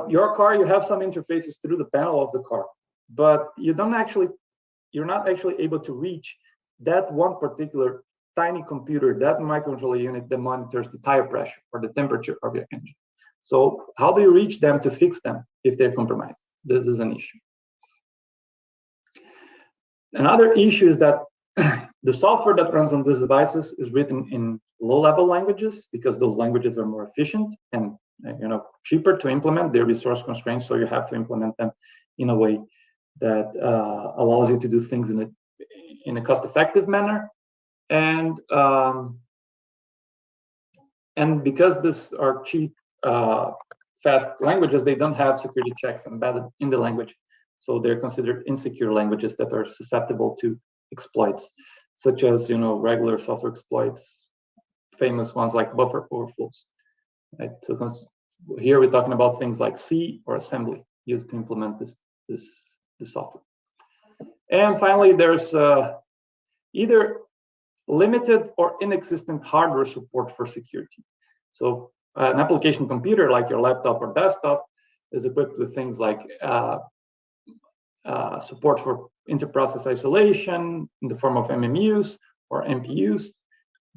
Speaker 2: your car. You have some interfaces through the panel of the car, but you're not actually able to reach that one particular tiny computer, that microcontroller unit that monitors the tire pressure or the temperature of your engine. So how do you reach them to fix them if they're compromised? This is an issue. Another issue is that the software that runs on these devices is written in low-level languages because those languages are more efficient and cheaper to implement. They're resource constrained, so you have to implement them in a way that allows you to do things in a cost-effective manner. And because these are cheap, fast languages, they don't have security checks embedded in the language. So they're considered insecure languages that are susceptible to exploits, such as regular software exploits, famous ones like buffer overflows. Right? So here we're talking about things like C or assembly used to implement this software. And finally, there's either limited or inexistent hardware support for security. So an application computer like your laptop or desktop is equipped with things like support for inter-process isolation in the form of MMUs or MPUs,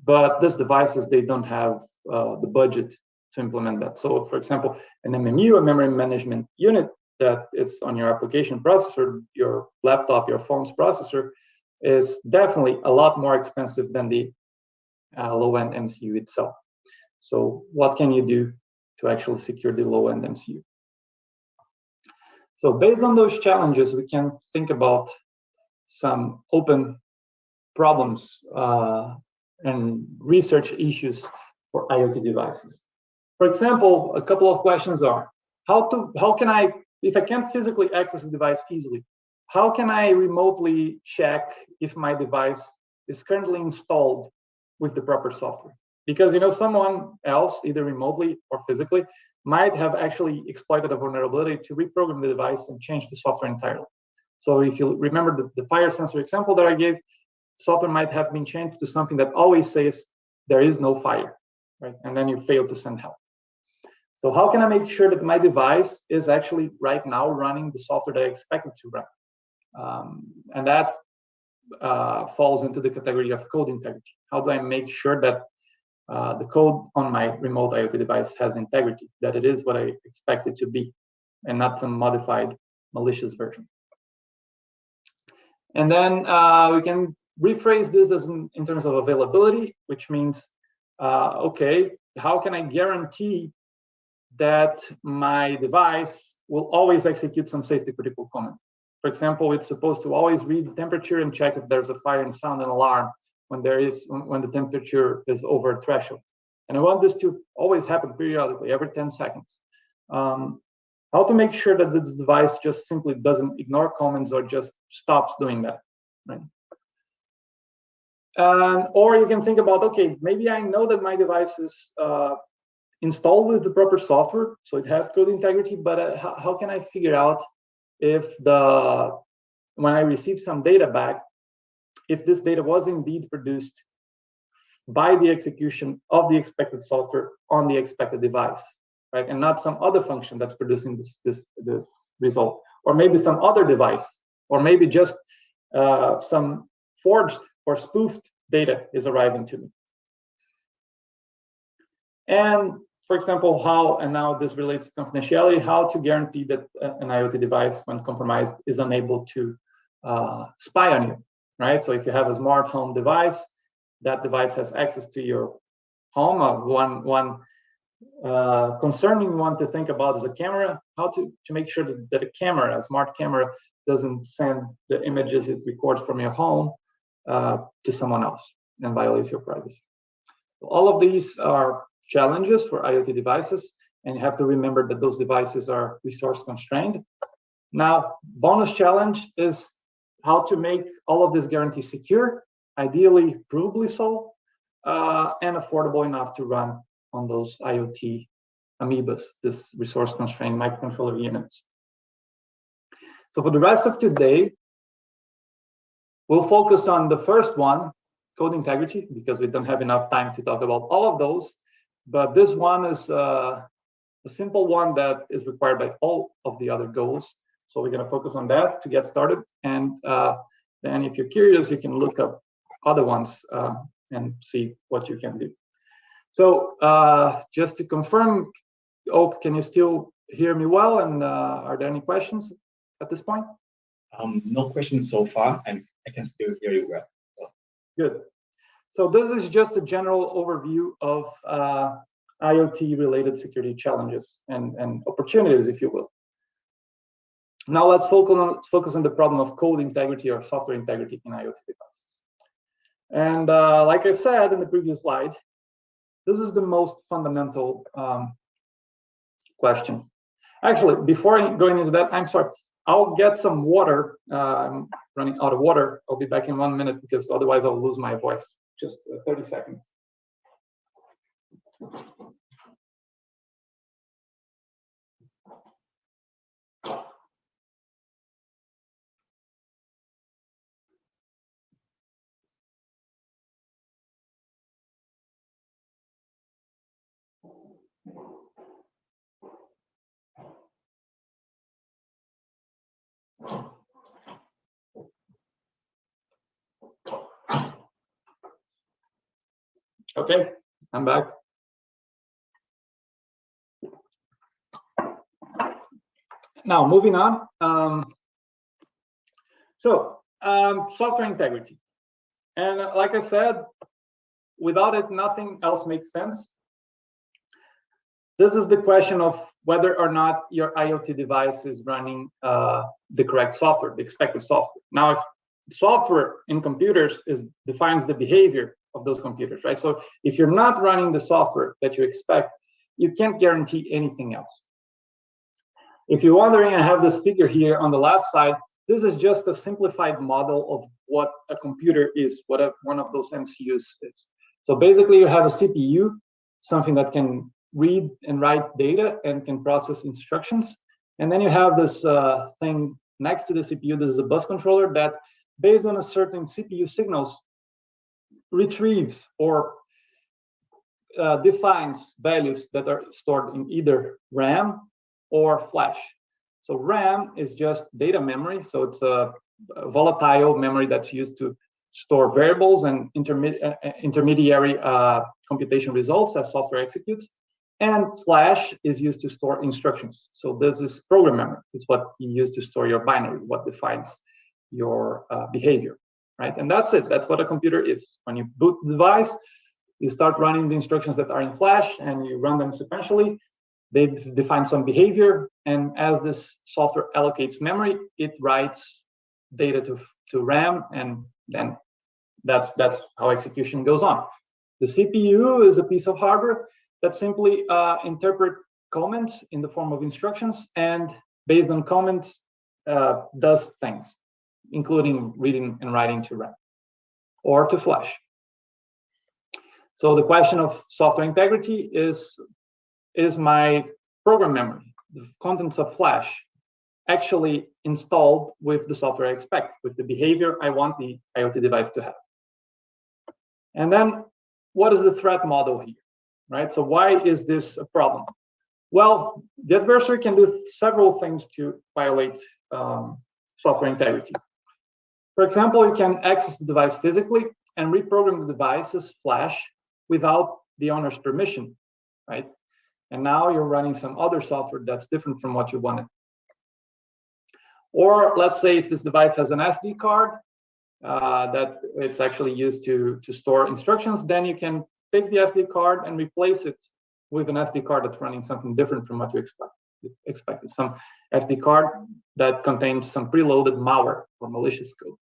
Speaker 2: but these devices, they don't have the budget to implement that. So for example, an MMU, a memory management unit that is on your application processor, your laptop, your phone's processor, is definitely a lot more expensive than the low-end MCU itself. So what can you do to actually secure the low-end MCU? So based on those challenges, we can think about some open problems and research issues for IoT devices. For example, a couple of questions are, how can I, if I can't physically access the device easily, how can I remotely check if my device is currently installed with the proper software? Because someone else, either remotely or physically, might have actually exploited a vulnerability to reprogram the device and change the software entirely. So if you remember the fire sensor example that I gave, software might have been changed to something that always says there is no fire, right? And then you fail to send help. So how can I make sure that my device is actually right now running the software that I expect it to run? And that falls into the category of code integrity. How do I make sure that the code on my remote IoT device has integrity, that it is what I expect it to be, and not some modified malicious version? And then we can rephrase this as in terms of availability, which means, okay, how can I guarantee that my device will always execute some safety critical command? For example, it's supposed to always read the temperature and check if there's a fire and sound an alarm when the temperature is over a threshold. And I want this to always happen periodically, every 10 seconds. How to make sure that this device just simply doesn't ignore commands or just stops doing that, right? Or you can think about, okay, maybe I know that my device is installed with the proper software, so it has code integrity, but how can I figure out if when I receive some data back, if this data was indeed produced by the execution of the expected software on the expected device, right? And not some other function that's producing this result, or maybe some other device, or maybe just some forged or spoofed data is arriving to me. And for example, how, and now this relates to confidentiality, how to guarantee that an IoT device, when compromised, is unable to spy on you, right? So if you have a smart home device, that device has access to your home. One concerning one to think about is a camera, how to make sure that a camera, a smart camera, doesn't send the images it records from your home to someone else and violates your privacy. All of these are challenges for IoT devices, and you have to remember that those devices are resource constrained. Now, bonus challenge is how to make all of this guarantees secure, ideally provably so, and affordable enough to run on those IoT amoebas, this resource constrained microcontroller units. So for the rest of today, we'll focus on the first one, code integrity, because we don't have enough time to talk about all of those. But this one is a simple one that is required by all of the other goals. So we're going to focus on that to get started. And then if you're curious, you can look up other ones and see what you can do. So just to confirm, Oh, can you still hear me well? And are there any questions at this point?
Speaker 1: No questions so far, and I can still hear you well. So.
Speaker 2: Good. So this is just a general overview of IoT-related security challenges and opportunities, if you will. Now let's focus on the problem of code integrity or software integrity in IoT devices. And like I said in the previous slide, this is the most fundamental question. Actually, before going into that, I'm sorry, I'll get some water. I'm running out of water. I'll be back in 1 minute because otherwise I'll lose my voice. Just 30 seconds. Okay, I'm back. Now, moving on. Software integrity. And like I said, without it, nothing else makes sense. This is the question of whether or not your IoT device is running the correct software, the expected software. Now, if software in computers defines the behavior of those computers, right? So if you're not running the software that you expect, you can't guarantee anything else. If you're wondering, I have this figure here on the left side. This is just a simplified model of what a computer is, what one of those MCUs is. So basically, you have a CPU, something that can read and write data and can process instructions. And then you have this thing next to the CPU. This is a bus controller that, based on a certain CPU signals, retrieves or defines values that are stored in either RAM or flash. So RAM is just data memory. So it's a volatile memory that's used to store variables and intermediary computation results as software executes. And flash is used to store instructions. So this is program memory. It's what you use to store your binary, what defines your behavior, right? And that's it. That's what a computer is. When you boot the device, you start running the instructions that are in flash and you run them sequentially. They define some behavior, and as this software allocates memory, it writes data to RAM, and then that's how execution goes on. The CPU is a piece of hardware that simply interpret comments in the form of instructions, and based on comments, does things, including reading and writing to RAM or to flash. So the question of software integrity is my program memory, the contents of flash, actually installed with the software I expect, with the behavior I want the IoT device to have. And then what is the threat model here, right? So why is this a problem? Well, the adversary can do several things to violate software integrity. For example, you can access the device physically and reprogram the device's flash without the owner's permission, right? And now you're running some other software that's different from what you wanted. Or let's say if this device has an SD card that it's actually used to store instructions, then you can take the SD card and replace it with an SD card that's running something different from what you expected. Some SD card that contains some preloaded malware or malicious code.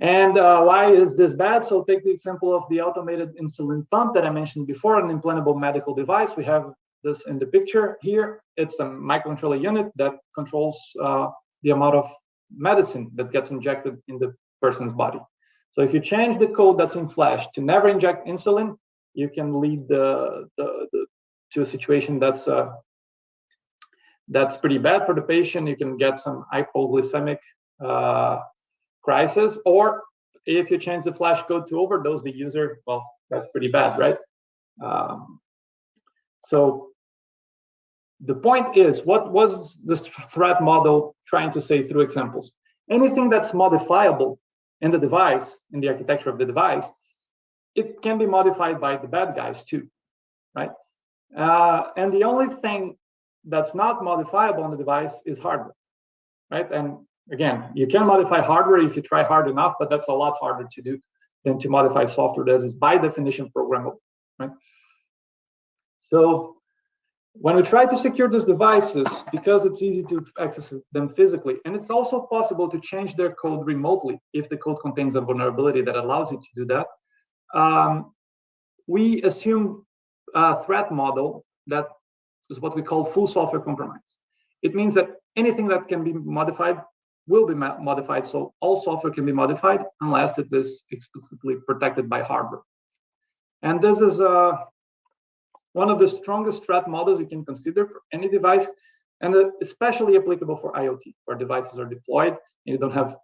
Speaker 2: And why is this bad? So take the example of the automated insulin pump that I mentioned before, an implantable medical device. We have this in the picture here. It's a microcontroller unit that controls the amount of medicine that gets injected in the person's body. So if you change the code that's in flash to never inject insulin, you can lead to a situation that's pretty bad for the patient. You can get some hypoglycemic crisis, or if you change the flash code to overdose the user, well, that's pretty bad, right? So the point is, what was this threat model trying to say through examples? Anything that's modifiable in the device, in the architecture of the device, it can be modified by the bad guys too, right? And the only thing that's not modifiable on the device is hardware, right? And again, you can modify hardware if you try hard enough, but that's a lot harder to do than to modify software that is by definition programmable, right? So when we try to secure these devices, because it's easy to access them physically, and it's also possible to change their code remotely if the code contains a vulnerability that allows you to do that, we assume a threat model that is what we call full software compromise. It means that anything that can be modified will be modified, so all software can be modified unless it is explicitly protected by hardware. And this is one of the strongest threat models you can consider for any device, and especially applicable for IoT, where devices are deployed and you don't have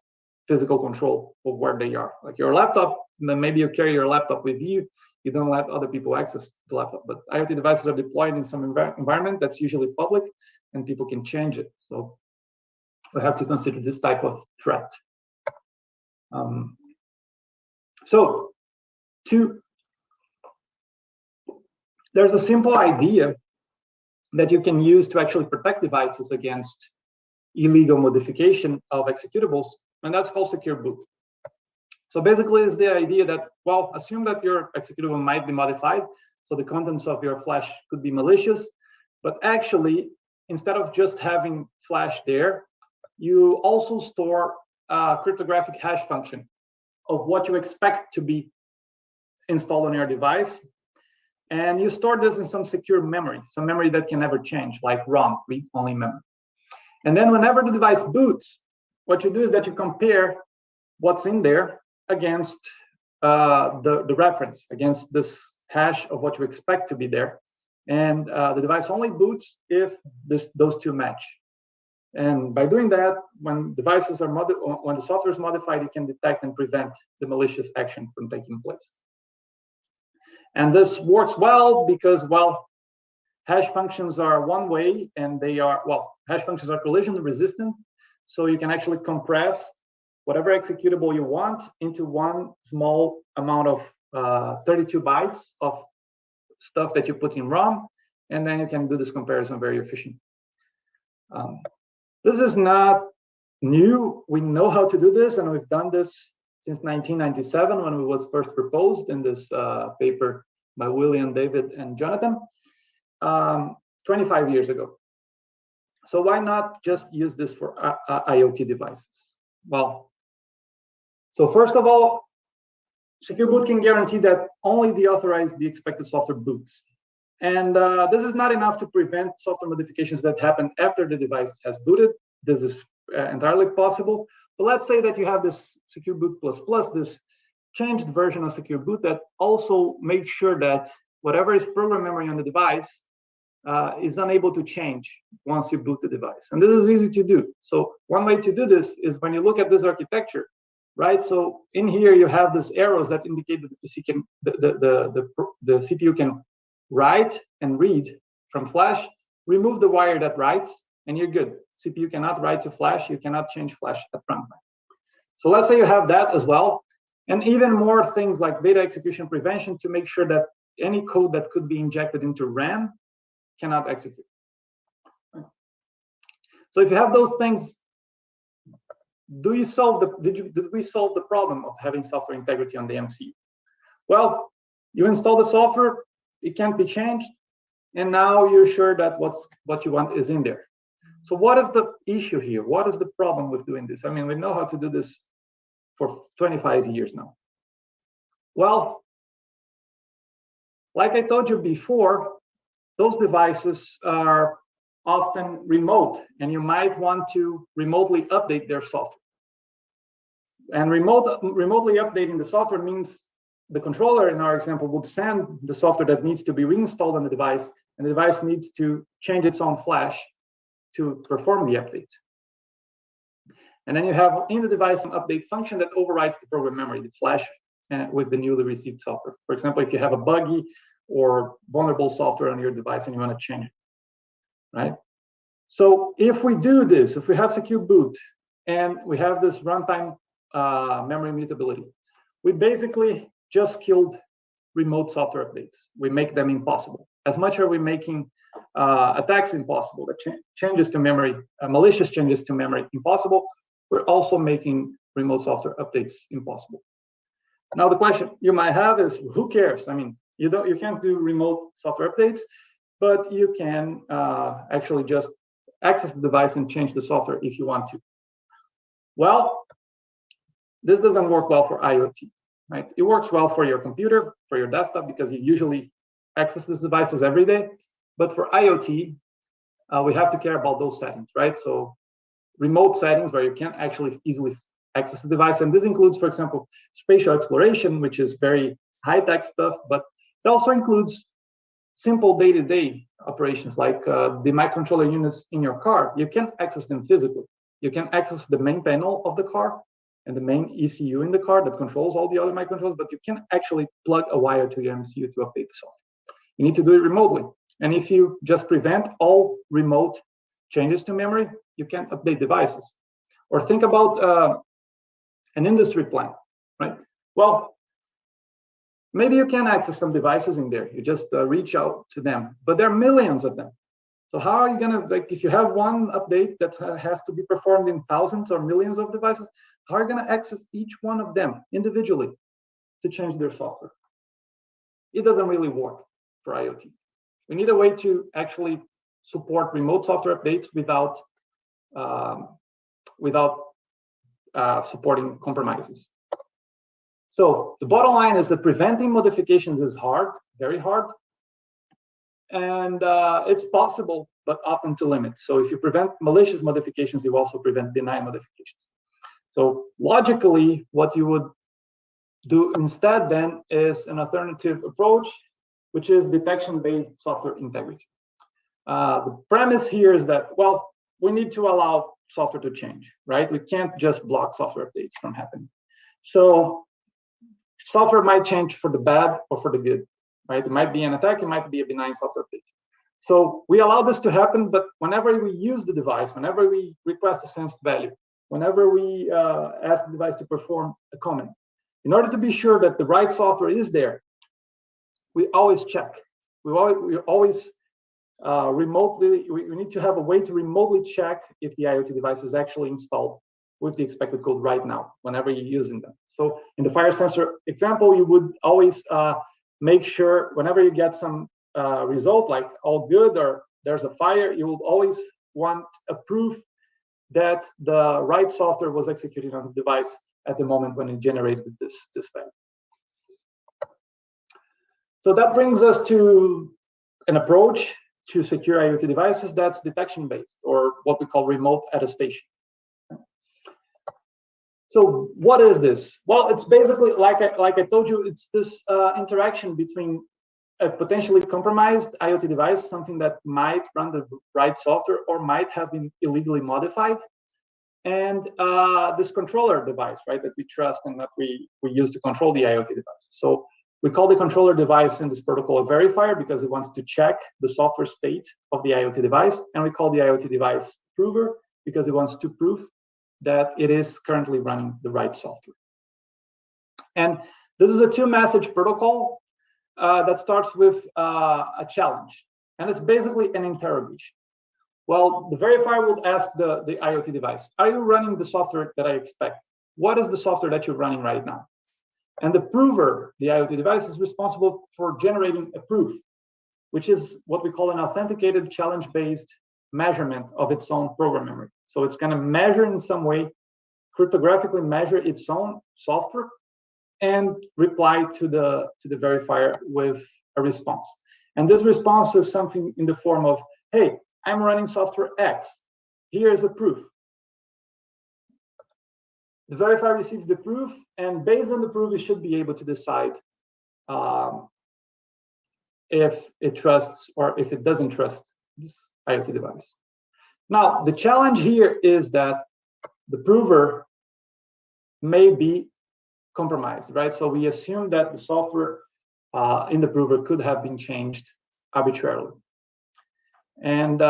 Speaker 2: physical control of where they are. Like your laptop, then maybe you carry your laptop with you, you don't let other people access the laptop, but IoT devices are deployed in some environment that's usually public and people can change it. So we have to consider this type of threat. There's a simple idea that you can use to actually protect devices against illegal modification of executables, and that's called secure boot. So basically, it's the idea that, well, assume that your executable might be modified, so the contents of your flash could be malicious, but actually, instead of just having flash there, you also store a cryptographic hash function of what you expect to be installed on your device. And you store this in some secure memory, some memory that can never change, like ROM, read-only memory. And then whenever the device boots, what you do is that you compare what's in there against the reference, against this hash of what you expect to be there. And the device only boots if those two match. And by doing that, when devices are when the software is modified, it can detect and prevent the malicious action from taking place. And this works well because, well, hash functions are one way, and they are, well, hash functions are collision resistant. So you can actually compress whatever executable you want into one small amount of 32 bytes of stuff that you put in ROM, and then you can do this comparison very efficiently. This is not new. We know how to do this, and we've done this since 1997 when it was first proposed in this paper by William, David, and Jonathan, 25 years ago. So why not just use this for IoT devices? Well, so first of all, secure boot can guarantee that only the authorized, the expected software boots. And this is not enough to prevent software modifications that happen after the device has booted. This is entirely possible. But let's say that you have this secure boot plus, this changed version of secure boot that also makes sure that whatever is program memory on the device is unable to change once you boot the device. And this is easy to do. So one way to do this is when you look at this architecture, right? So in here you have these arrows that indicate that the CPU can write and read from flash. Remove the wire that writes, and you're good. CPU cannot write to flash. You cannot change flash at runtime. So let's say you have that as well, and even more things like data execution prevention to make sure that any code that could be injected into RAM cannot execute. So if you have those things, did we solve the problem of having software integrity on the MCU? Well, you install the software, it can't be changed, and now you're sure that what you want is in there. So what is the issue here? What is the problem with doing this? I mean, we know how to do this for 25 years now. Well, like I told you before, those devices are often remote, and you might want to remotely update their software. And remotely updating the software means the controller, in our example, would send the software that needs to be reinstalled on the device, and the device needs to change its own flash to perform the update. And then you have in the device an update function that overrides the program memory, the flash, with the newly received software. For example, if you have a buggy or vulnerable software on your device and you want to change it, right? So if we do this, if we have secure boot and we have this runtime memory mutability, we basically just killed remote software updates. We make them impossible. as much are we making attacks impossible, changes to memory, malicious changes to memory impossible, we're also making remote software updates impossible. Now the question you might have is, who cares? I mean, you can't do remote software updates, but you can actually just access the device and change the software if you want to. Well, this doesn't work well for IoT, right? It works well for your computer, for your desktop, because you usually access these devices every day. But for IoT, we have to care about those settings, right? So remote settings where you can't actually easily access the device. And this includes, for example, spatial exploration, which is very high-tech stuff, but it also includes simple day-to-day operations like the microcontroller units in your car. You can access them physically. You can access the main panel of the car and the main ECU in the car that controls all the other microcontrollers, but you can actually plug a wire to your MCU to update the software. You need to do it remotely. And if you just prevent all remote changes to memory, you can't update devices. Or think about an industry plan, right? Well, maybe you can access some devices in there. You just reach out to them, but there are millions of them. So how are you gonna, like, if you have one update that has to be performed in thousands or millions of devices, how are you gonna access each one of them individually to change their software? It doesn't really work for IoT. We need a way to actually support remote software updates without supporting compromises. So the bottom line is that preventing modifications is hard, very hard, and it's possible, but often to limits. So if you prevent malicious modifications, you also prevent benign modifications. So logically, what you would do instead then is an alternative approach, which is detection-based software integrity. The premise here is that, well, we need to allow software to change, right? We can't just block software updates from happening. So software might change for the bad or for the good, right? It might be an attack, it might be a benign software update. So we allow this to happen, but whenever we use the device, whenever we request a sensed value, whenever we ask the device to perform a comment, in order to be sure that the right software is there, we always check. We always remotely, we need to have a way to remotely check if the IoT device is actually installed with the expected code right now, whenever you're using them. So in the fire sensor example, you would always make sure whenever you get some result like all good or there's a fire, you will always want a proof that the right software was executed on the device at the moment when it generated this value. So that brings us to an approach to secure IoT devices that's detection-based, or what we call remote attestation. So what is this? Well, it's basically, like I told you, it's this interaction between a potentially compromised IoT device, something that might run the right software or might have been illegally modified, and this controller device, right, that we trust and that we use to control the IoT device. So we call the controller device in this protocol a verifier because it wants to check the software state of the IoT device, and we call the IoT device prover because it wants to prove that it is currently running the right software. And this is a two-message protocol that starts with a challenge, and it's basically an interrogation. Well, the verifier will ask the IoT device, are you running the software that I expect? What is the software that you're running right now? And the prover, the IoT device, is responsible for generating a proof, which is what we call an authenticated challenge-based measurement of its own program memory. So it's going to measure in some way, cryptographically measure its own software and reply to the verifier with a response. And this response is something in the form of, hey, I'm running software X. Here's a proof. The verifier receives the proof, and based on the proof, it should be able to decide if it trusts or if it doesn't trust this IoT device. Now, the challenge here is that the prover may be compromised, right? So we assume that the software in the prover could have been changed arbitrarily. And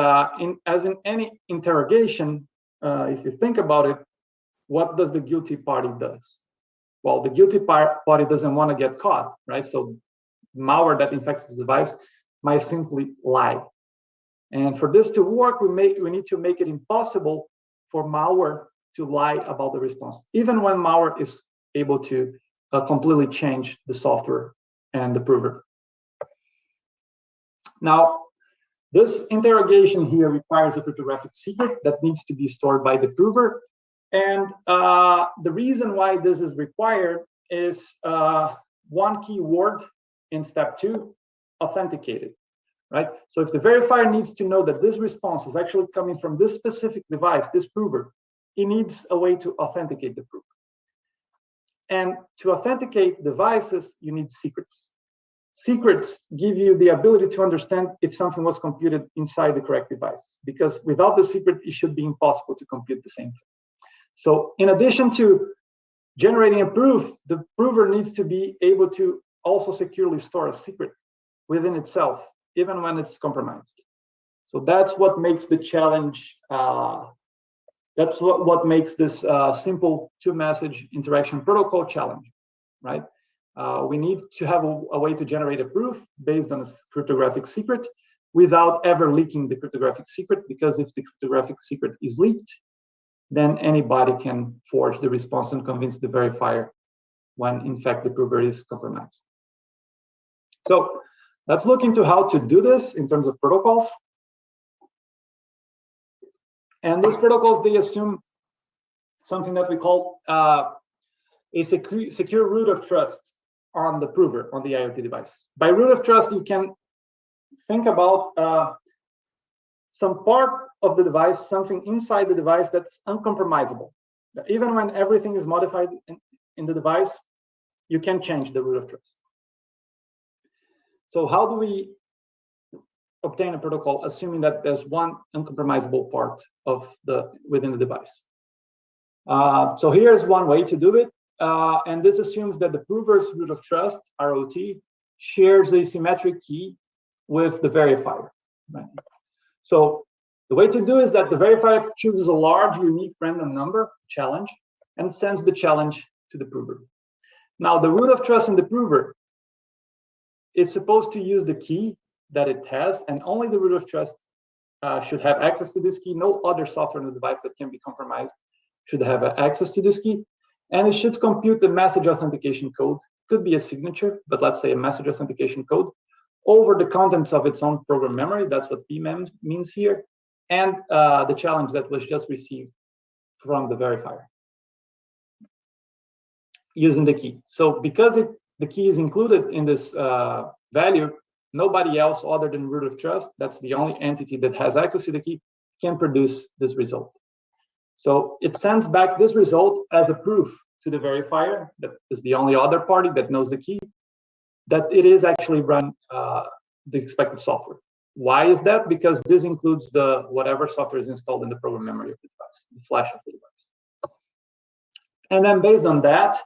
Speaker 2: as in any interrogation, if you think about it, what does the guilty party does? Well, the guilty party doesn't want to get caught, right? So malware that infects the device might simply lie. And for this to work, we need to make it impossible for malware to lie about the response, even when malware is able to completely change the software and the prover. Now, this interrogation here requires a cryptographic secret that needs to be stored by the prover. And the reason why this is required is one key word in step 2, authenticated, right? So if the verifier needs to know that this response is actually coming from this specific device, this prover, it needs a way to authenticate the prover. And to authenticate devices, you need secrets. Secrets give you the ability to understand if something was computed inside the correct device, because without the secret, it should be impossible to compute the same thing. So in addition to generating a proof, the prover needs to be able to also securely store a secret within itself, even when it's compromised. So that's what makes the challenge, that's what makes this simple two-message interaction protocol challenge, right? We need to have a way to generate a proof based on a cryptographic secret without ever leaking the cryptographic secret, because if the cryptographic secret is leaked, then anybody can forge the response and convince the verifier when in fact the prover is compromised. So let's look into how to do this in terms of protocols. And these protocols, they assume something that we call a secure root of trust on the prover, on the IoT device. By root of trust, you can think about some part of the device, something inside the device that's uncompromisable. Even when everything is modified in the device, you can change the root of trust. So how do we obtain a protocol assuming that there's one uncompromisable part of within the device? So here's one way to do it. And this assumes that the prover's root of trust, ROT, shares a symmetric key with the verifier. Right? So the way to do is that the verifier chooses a large, unique random number challenge and sends the challenge to the prover. Now, the root of trust in the prover is supposed to use the key that it has, and only the root of trust should have access to this key. No other software on the device that can be compromised should have access to this key. And it should compute the message authentication code. Could be a signature, but let's say a message authentication code over the contents of its own program memory. That's what PMEM means here. And the challenge that was just received from the verifier using the key. So because the key is included in this value, nobody else other than root of trust, that's the only entity that has access to the key, can produce this result. So it sends back this result as a proof to the verifier, that is the only other party that knows the key, that it is actually run the expected software. Why is that? Because this includes the whatever software is installed in the program memory of the device, the flash of the device. And then based on that,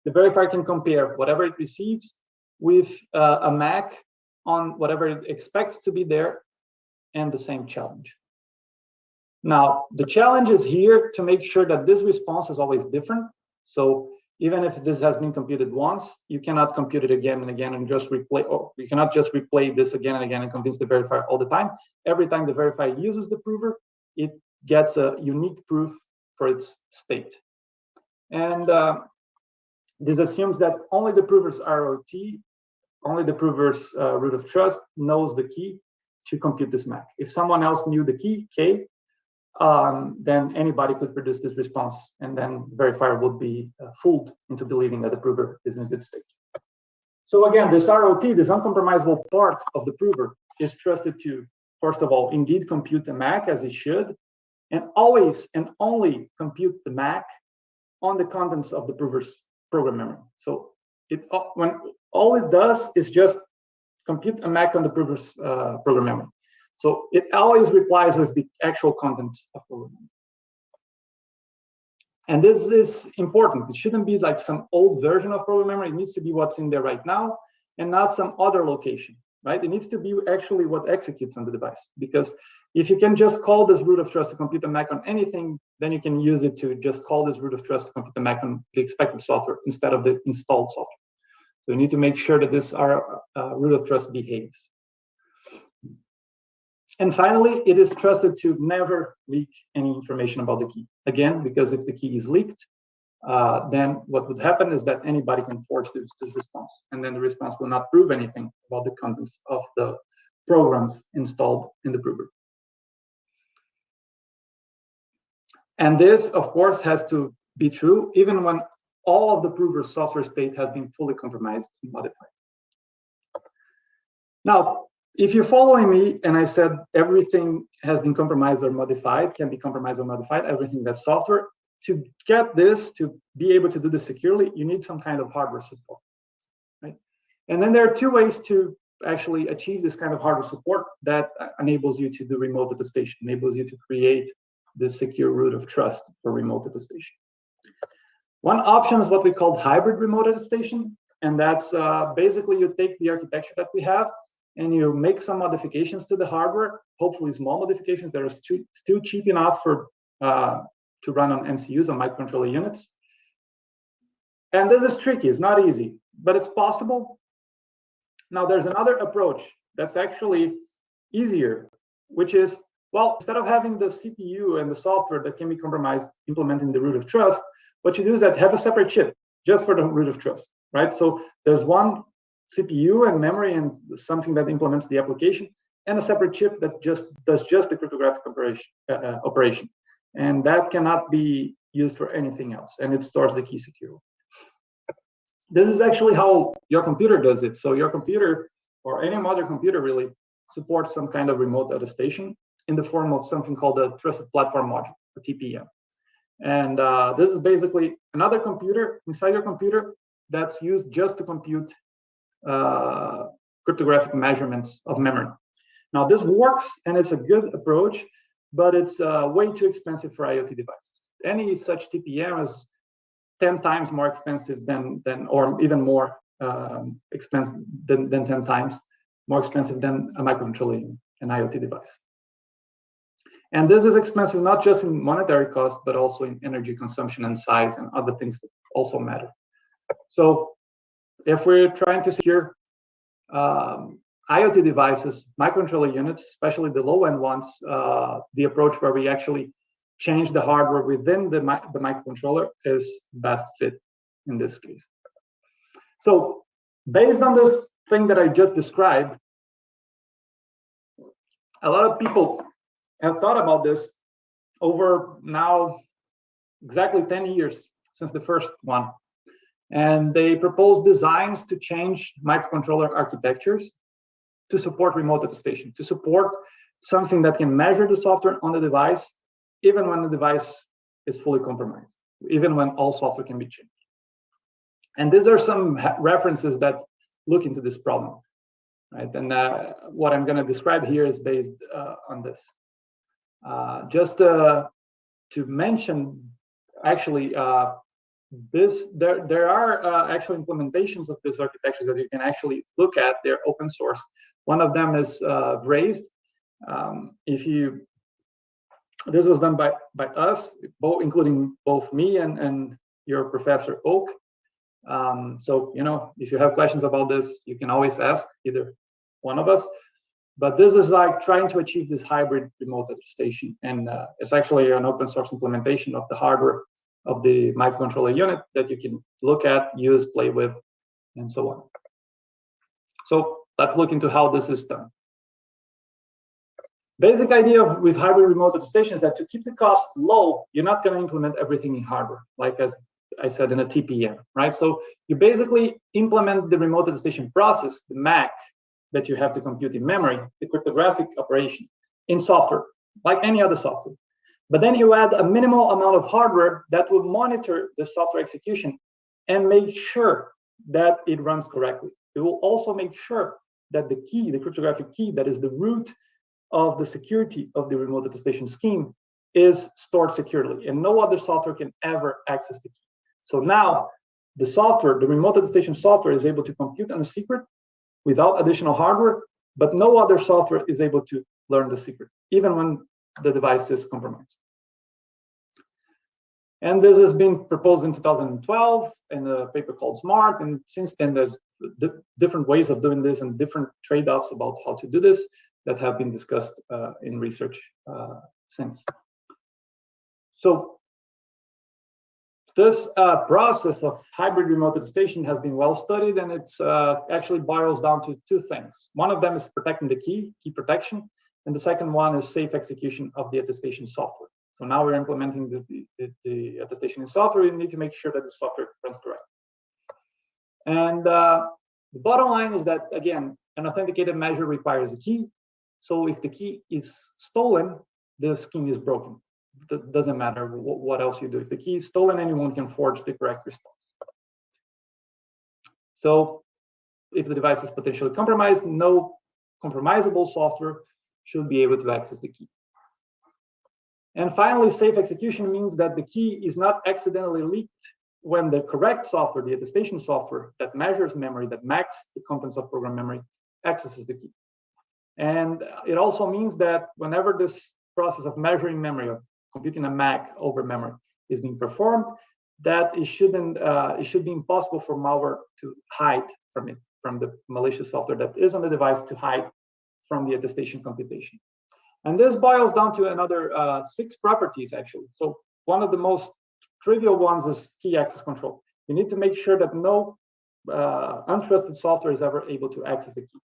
Speaker 2: the verifier can compare whatever it receives with a MAC on whatever it expects to be there and the same challenge. Now, the challenge is here to make sure that this response is always different. So even if this has been computed once, you cannot compute it again and again and just replay, or you cannot just replay this again and again and convince the verifier all the time. Every time the verifier uses the prover, it gets a unique proof for its state. And this assumes that only the prover's ROT, only the prover's root of trust knows the key to compute this MAC. If someone else knew the key, K, then anybody could produce this response, and then the verifier would be fooled into believing that the prover is in a good state. So again, this ROT, this uncompromisable part of the prover, is trusted to, first of all, indeed compute the MAC as it should, and always and only compute the MAC on the contents of the prover's program memory. So when all it does is just compute a MAC on the prover's program memory. So it always replies with the actual contents of program memory. And this is important. It shouldn't be like some old version of program memory. It needs to be what's in there right now and not some other location, right? It needs to be actually what executes on the device. Because if you can just call this root of trust to compute the MAC on anything, then you can use it to just call this root of trust to compute the MAC on the expected software instead of the installed software. So you need to make sure that this root of trust behaves. And finally, it is trusted to never leak any information about the key. Again, because if the key is leaked, then what would happen is that anybody can forge this response, and then the response will not prove anything about the contents of the programs installed in the prover. And this, of course, has to be true even when all of the prover's software state has been fully compromised and modified. Now, if you're following me and I said everything has been compromised or modified, can be compromised or modified, everything that's software, to get this, to be able to do this securely, you need some kind of hardware support, right? And then there are two ways to actually achieve this kind of hardware support that enables you to do remote attestation, enables you to create this secure root of trust for remote attestation. One option is what we call hybrid remote attestation, and that's basically you take the architecture that we have and you make some modifications to the hardware, hopefully small modifications that are still cheap enough for to run on MCUs, on microcontroller units. And this is tricky, it's not easy, but it's possible. Now there's another approach that's actually easier, which is, well, instead of having the CPU and the software that can be compromised implementing the root of trust, what you do is that have a separate chip just for the root of trust, right? So there's one CPU and memory and something that implements the application, and a separate chip that does just the cryptographic operation. And that cannot be used for anything else, and it stores the key securely. This is actually how your computer does it. So your computer, or any other computer really, supports some kind of remote attestation in the form of something called a Trusted Platform Module, a TPM. And this is basically another computer inside your computer that's used just to compute cryptographic measurements of memory. Now this works and it's a good approach, but it's way too expensive for IoT devices. Any such TPM is 10 times more expensive than or even more expensive than 10 times more expensive than a microcontroller in an IoT device. And this is expensive not just in monetary cost, but also in energy consumption and size and other things that also matter. So if we're trying to secure IoT devices, microcontroller units, especially the low-end ones, the approach where we actually change the hardware within the microcontroller is best fit in this case. So based on this thing that I just described, a lot of people have thought about this over now exactly 10 years since the first one. And they propose designs to change microcontroller architectures to support remote attestation, to support something that can measure the software on the device, even when the device is fully compromised, even when all software can be changed. And these are some references that look into this problem, right? And what I'm going to describe here is based on this. Just to mention, actually, there are actual implementations of these architectures that you can actually look at. They're open source. One of them is raised. This was done by us, including both me and your Professor Oak. So, if you have questions about this, you can always ask either one of us. But this is like trying to achieve this hybrid remote attestation. And it's actually an open source implementation of the hardware of the microcontroller unit that you can look at, use, play with, and so on. So let's look into how this is done. Basic idea with hybrid remote attestation is that to keep the cost low, you're not going to implement everything in hardware, like as I said in a TPM, right? So you basically implement the remote attestation process, the MAC, that you have to compute in memory, the cryptographic operation, in software, like any other software. But then you add a minimal amount of hardware that will monitor the software execution and make sure that it runs correctly. It will also make sure that the key, the cryptographic key, that is the root of the security of the remote attestation scheme, is stored securely, and no other software can ever access the key. So now the software, the remote attestation software, is able to compute on the secret without additional hardware, but no other software is able to learn the secret, even when the device is compromised. And this has been proposed in 2012 in a paper called SMART. And since then, there's different ways of doing this and different trade-offs about how to do this. that have been discussed in research since. So this process of hybrid remote attestation has been well studied, and it's actually boils down to two things. One of them is protecting the key protection, and the second one is safe execution of the attestation software. So now we're implementing the attestation in software. You need to make sure that the software runs correctly. And the bottom line is that, again, an authenticated measure requires a key. So if the key is stolen, the scheme is broken. It doesn't matter what else you do. If the key is stolen, anyone can forge the correct response. So if the device is potentially compromised, no compromisable software should be able to access the key. And finally, safe execution means that the key is not accidentally leaked when the correct software, the attestation software that measures memory, that maps the contents of program memory, accesses the key. And it also means that whenever this process of measuring memory, of computing a MAC over memory, is being performed, that it should be impossible for malware to hide from it, from the malicious software that is on the device, to hide from the attestation computation. And this boils down to another 6 properties, actually. So one of the most trivial ones is key access control. You need to make sure that no untrusted software is ever able to access the key.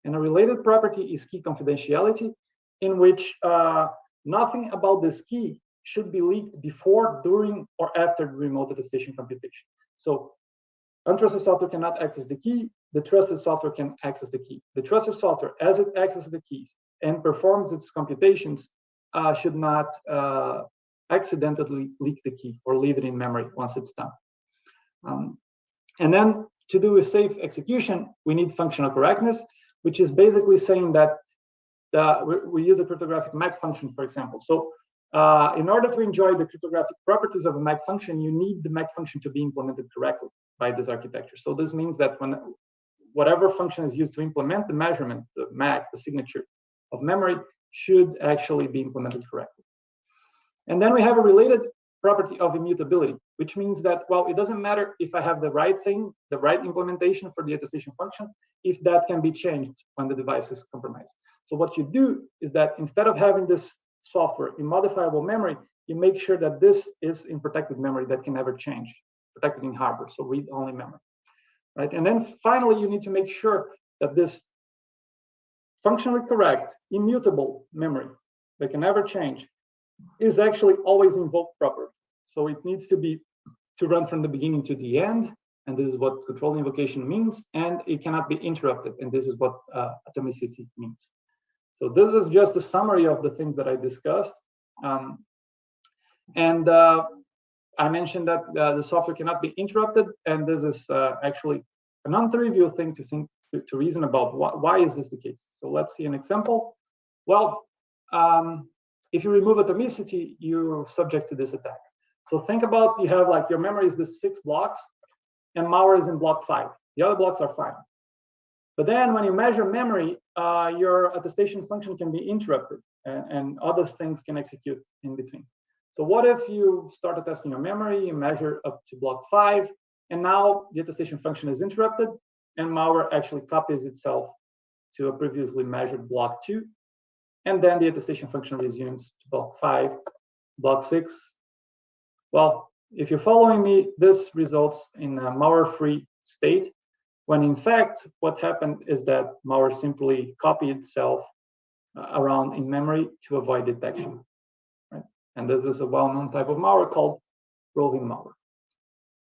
Speaker 2: And a related property is key confidentiality, in which nothing about this key should be leaked before, during, or after the remote attestation computation. So untrusted software cannot access the key. The trusted software can access the key. The trusted software, as it accesses the keys and performs its computations, should not accidentally leak the key or leave it in memory once it's done. And then to do a safe execution, we need functional correctness, which is basically saying that we use a cryptographic MAC function, for example. So in order to enjoy the cryptographic properties of a MAC function, you need the MAC function to be implemented correctly by this architecture. So this means that whatever function is used to implement the measurement, the MAC, the signature of memory, should actually be implemented correctly. And then we have a related property of immutability, which means that, well, it doesn't matter if I have the right thing, the right implementation for the attestation function, if that can be changed when the device is compromised. So what you do is that instead of having this software in modifiable memory, you make sure that this is in protected memory that can never change, protected in hardware, so read-only memory, right? And then finally, you need to make sure that this functionally correct, immutable memory that can never change is actually always invoked properly. So it needs to run from the beginning to the end, and this is what controlled invocation means, and it cannot be interrupted, and this is what atomicity means. So this is just a summary of the things that I discussed. I mentioned that the software cannot be interrupted, and this is actually a non-trivial thing to reason about. Why is this the case? So let's see an example. Well, if you remove atomicity, you're subject to this attack. So think about, you have like your memory is the 6 blocks, and malware is in block 5. The other blocks are fine. But then when you measure memory, your attestation function can be interrupted, and other things can execute in between. So what if you start attesting your memory, you measure up to block 5, and now the attestation function is interrupted, and malware actually copies itself to a previously measured block 2, and then the attestation function resumes to block 5, block 6. Well, if you're following me, this results in a malware-free state, when in fact, what happened is that malware simply copied itself around in memory to avoid detection, right? And this is a well-known type of malware called roving malware.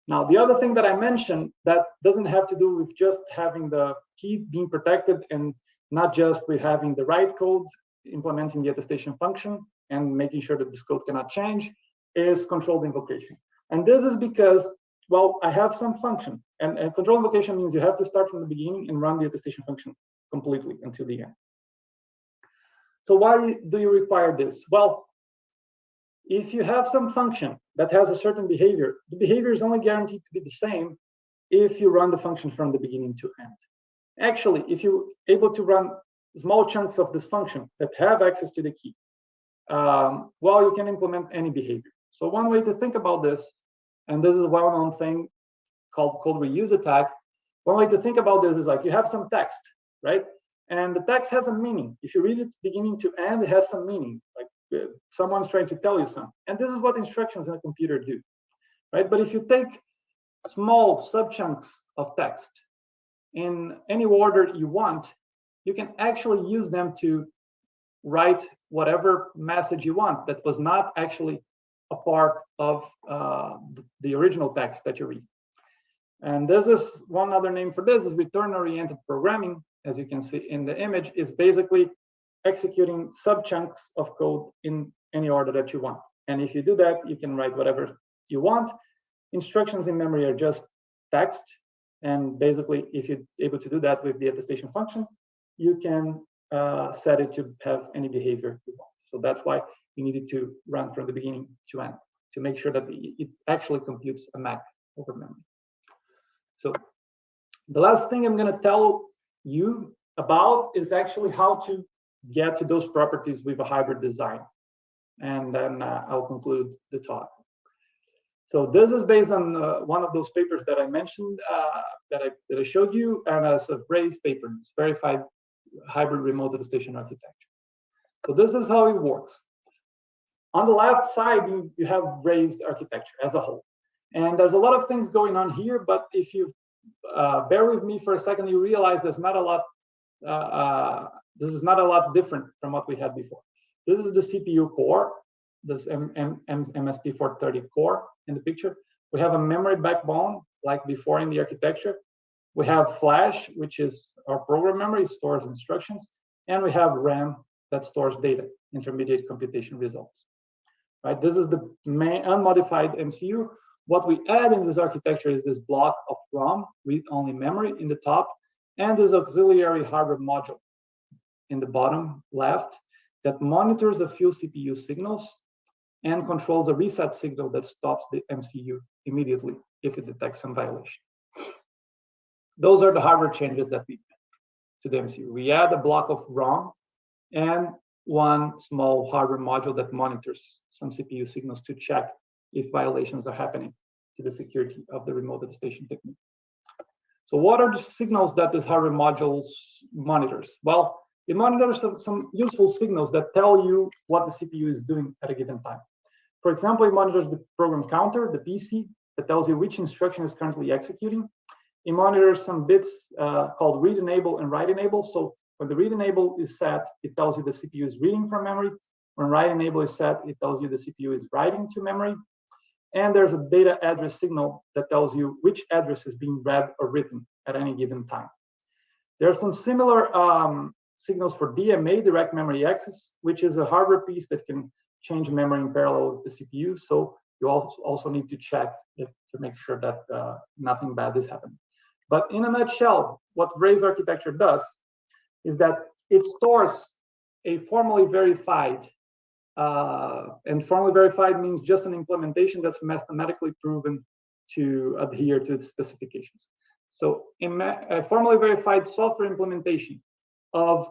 Speaker 2: Now, the other thing that I mentioned that doesn't have to do with just having the key being protected and not just with having the right code implementing the attestation function and making sure that this code cannot change, is controlled invocation. And this is because, well, I have some function, and controlled invocation means you have to start from the beginning and run the attestation function completely until the end. So why do you require this? Well, if you have some function that has a certain behavior, the behavior is only guaranteed to be the same if you run the function from the beginning to end. Actually, if you're able to run small chunks of this function that have access to the key, well, you can implement any behavior. So one way to think about this, and this is a well-known thing called code reuse attack, one way to think about this is like you have some text, right? And the text has a meaning. If you read it beginning to end, it has some meaning, like someone's trying to tell you something. And this is what instructions in a computer do, right? But if you take small subchunks of text in any order you want, you can actually use them to write whatever message you want that was not actually a part of the original text that you read. And this is one other name for this is return-oriented programming. As you can see in the image, is basically executing subchunks of code in any order that you want. And if you do that, you can write whatever you want. Instructions in memory are just text. And basically, if you're able to do that with the attestation function, you can set it to have any behavior you want. So that's why you need it to run from the beginning to end to make sure that it actually computes a MAC over memory. So the last thing I'm going to tell you about is actually how to get to those properties with a hybrid design. And then I'll conclude the talk. So this is based on one of those papers that I mentioned that I showed you, and as a raised paper. It's verified hybrid remote attestation architecture. So this is how it works. On the left side, you have raised architecture as a whole. And there's a lot of things going on here, but if you bear with me for a second, you realize there's not a lot, this is not a lot different from what we had before. This is the CPU core, this MSP430 core in the picture. We have a memory backbone like before in the architecture. We have flash, which is our program memory, stores instructions, and we have RAM that stores data, intermediate computation results. Right? This is the main unmodified MCU. What we add in this architecture is this block of ROM, read-only memory in the top, and this auxiliary hardware module in the bottom left that monitors a few CPU signals and controls a reset signal that stops the MCU immediately if it detects some violation. Those are the hardware changes that we made to the MCU. We add a block of ROM and one small hardware module that monitors some CPU signals to check if violations are happening to the security of the remote attestation technique. So what are the signals that this hardware module monitors? Well, it monitors some useful signals that tell you what the CPU is doing at a given time. For example, it monitors the program counter, the PC, that tells you which instruction is currently executing. It monitors some bits called read enable and write enable. So when the read enable is set, it tells you the CPU is reading from memory. When write enable is set, it tells you the CPU is writing to memory. And there's a data address signal that tells you which address is being read or written at any given time. There are some similar signals for DMA, direct memory access, which is a hardware piece that can change memory in parallel with the CPU. So you also need to check it to make sure that nothing bad is happening. But in a nutshell, what RAISE architecture does is that it stores a formally verified, and formally verified means just an implementation that's mathematically proven to adhere to its specifications. So a formally verified software implementation of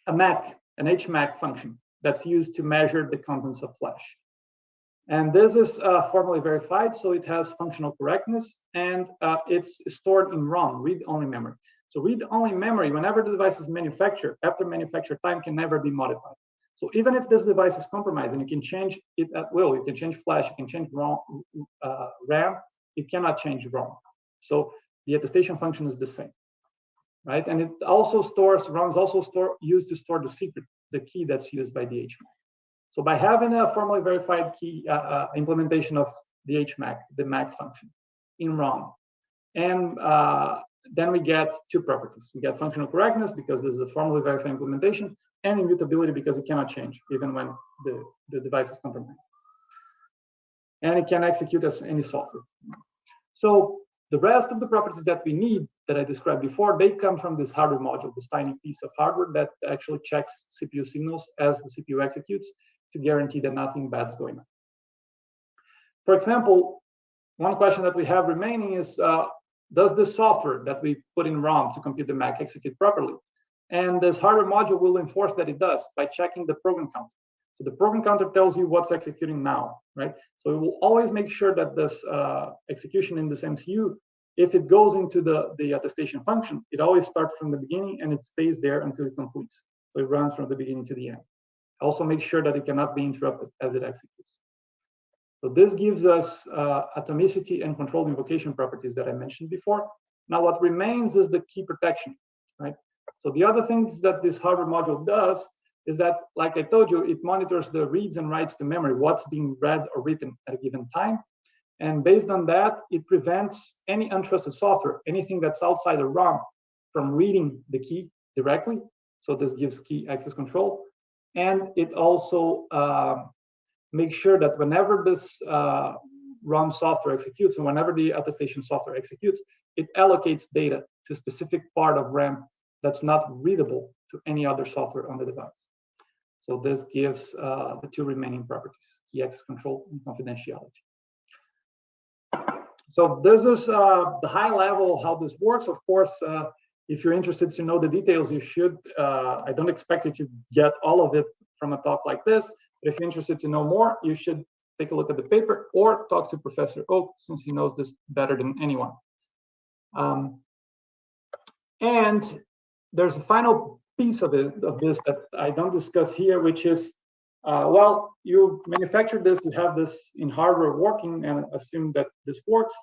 Speaker 2: a MAC, an HMAC function that's used to measure the contents of flash. And this is formally verified, so it has functional correctness, and it's stored in ROM, read-only memory. So read-only memory, whenever the device is manufactured, after manufacture time can never be modified. So even if this device is compromised, and you can change it at will, you can change flash, you can change ROM, RAM, it cannot change ROM. So the attestation function is the same, right? And it also stores, ROM is also used to store the secret, the key that's used by the HMAC. So by having a formally verified key implementation of the HMAC, the MAC function in ROM, and then we get two properties. We get functional correctness because this is a formally verified implementation, and immutability because it cannot change even when the device is compromised. And it can execute as any software. So the rest of the properties that we need that I described before, they come from this hardware module, this tiny piece of hardware that actually checks CPU signals as the CPU executes to guarantee that nothing bad's going on. For example, one question that we have remaining is, does this software that we put in ROM to compute the MAC execute properly? And this hardware module will enforce that it does by checking the program counter. So the program counter tells you what's executing now, right? So it will always make sure that this execution in this MCU if it goes into the attestation function, it always starts from the beginning and it stays there until it completes. So it runs from the beginning to the end. Also make sure that it cannot be interrupted as it executes. So this gives us atomicity and controlled invocation properties that I mentioned before. Now what remains is the key protection, right? So the other things that this hardware module does is that, like I told you, it monitors the reads and writes to memory, what's being read or written at a given time. And based on that, it prevents any untrusted software, anything that's outside the ROM, from reading the key directly. So this gives key access control. And it also makes sure that whenever this ROM software executes and whenever the attestation software executes, it allocates data to a specific part of RAM that's not readable to any other software on the device. So this gives the two remaining properties, key access control and confidentiality. So this is the high level how this works. Of course, if you're interested to know the details, you should. I don't expect you to get all of it from a talk like this, but if you're interested to know more, you should take a look at the paper or talk to Professor Oak, since he knows this better than anyone. And there's a final piece of this that I don't discuss here, which is, well, you manufacture this, you have this in hardware working, and assume that this works.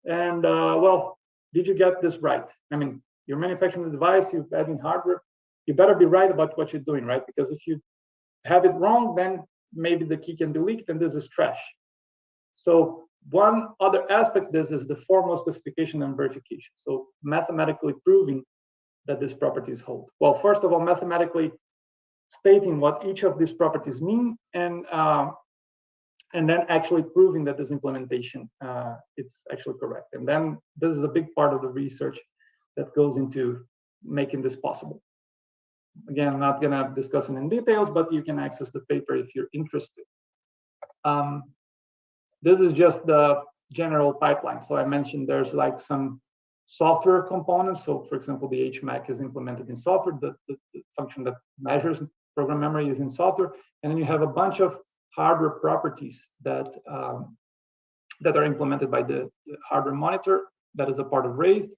Speaker 2: And well, did you get this right? I mean, you're manufacturing the device, you're adding hardware, you better be right about what you're doing, right? Because if you have it wrong, then maybe the key can be leaked and this is trash. So one other aspect of this is the formal specification and verification. So mathematically proving that these properties hold. Well, first of all, mathematically stating what each of these properties mean, and then actually proving that this implementation is actually correct. And then this is a big part of the research that goes into making this possible. Again, I'm not gonna discuss it in details, but you can access the paper if you're interested. This is just the general pipeline. So I mentioned there's like some software components. So for example, the HMAC is implemented in software. The function that measures program memory is in software. And then you have a bunch of hardware properties that that are implemented by the hardware monitor that is a part of RAISD.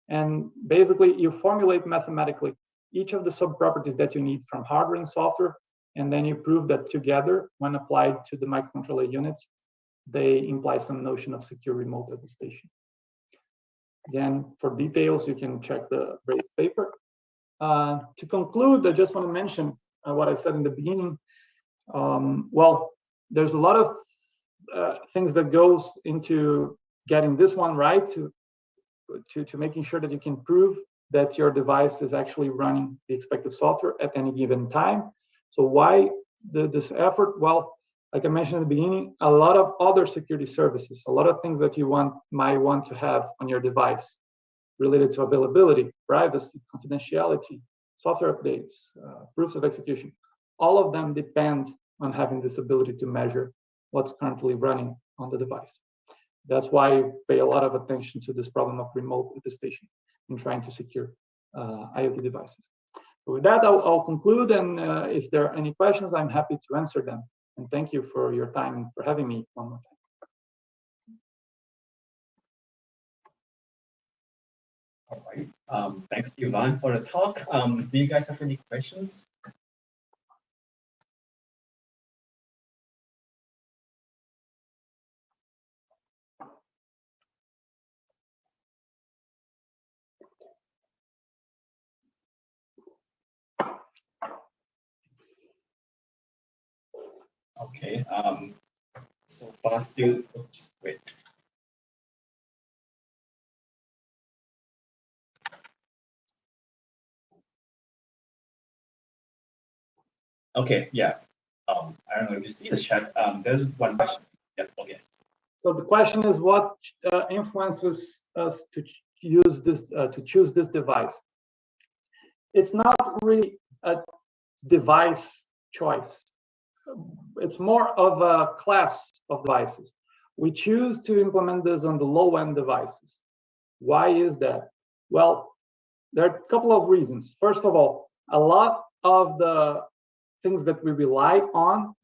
Speaker 2: And basically you formulate mathematically each of the sub-properties that you need from hardware and software, and then you prove that together, when applied to the microcontroller unit, they imply some notion of secure remote attestation. Again, for details, you can check the RAISD paper. To conclude, I just want to mention what I said in the beginning. Well, there's a lot of things that goes into getting this one right, to making sure that you can prove that your device is actually running the expected software at any given time. So why this effort? Well, like I mentioned at the beginning, a lot of other security services, a lot of things that you might want to have on your device related to availability, privacy, confidentiality, software updates, proofs of execution, all of them depend on having this ability to measure what's currently running on the device. That's why I pay a lot of attention to this problem of remote attestation in trying to secure IoT devices. So with that, I'll conclude, and if there are any questions, I'm happy to answer them. And thank you for your time and for having me one more time.
Speaker 1: All right. Thanks, Ivan, for the talk. Do you guys have any questions? Okay. So far still, oops, wait. Okay, yeah. I don't know if you see the chat. There's one question. Yeah, okay.
Speaker 2: So the question is, what influences us to use this, to choose this device? It's not really a device choice. It's more of a class of devices. We choose to implement this on the low-end devices. Why is that? Well, there are a couple of reasons. First of all, a lot of the things that we rely on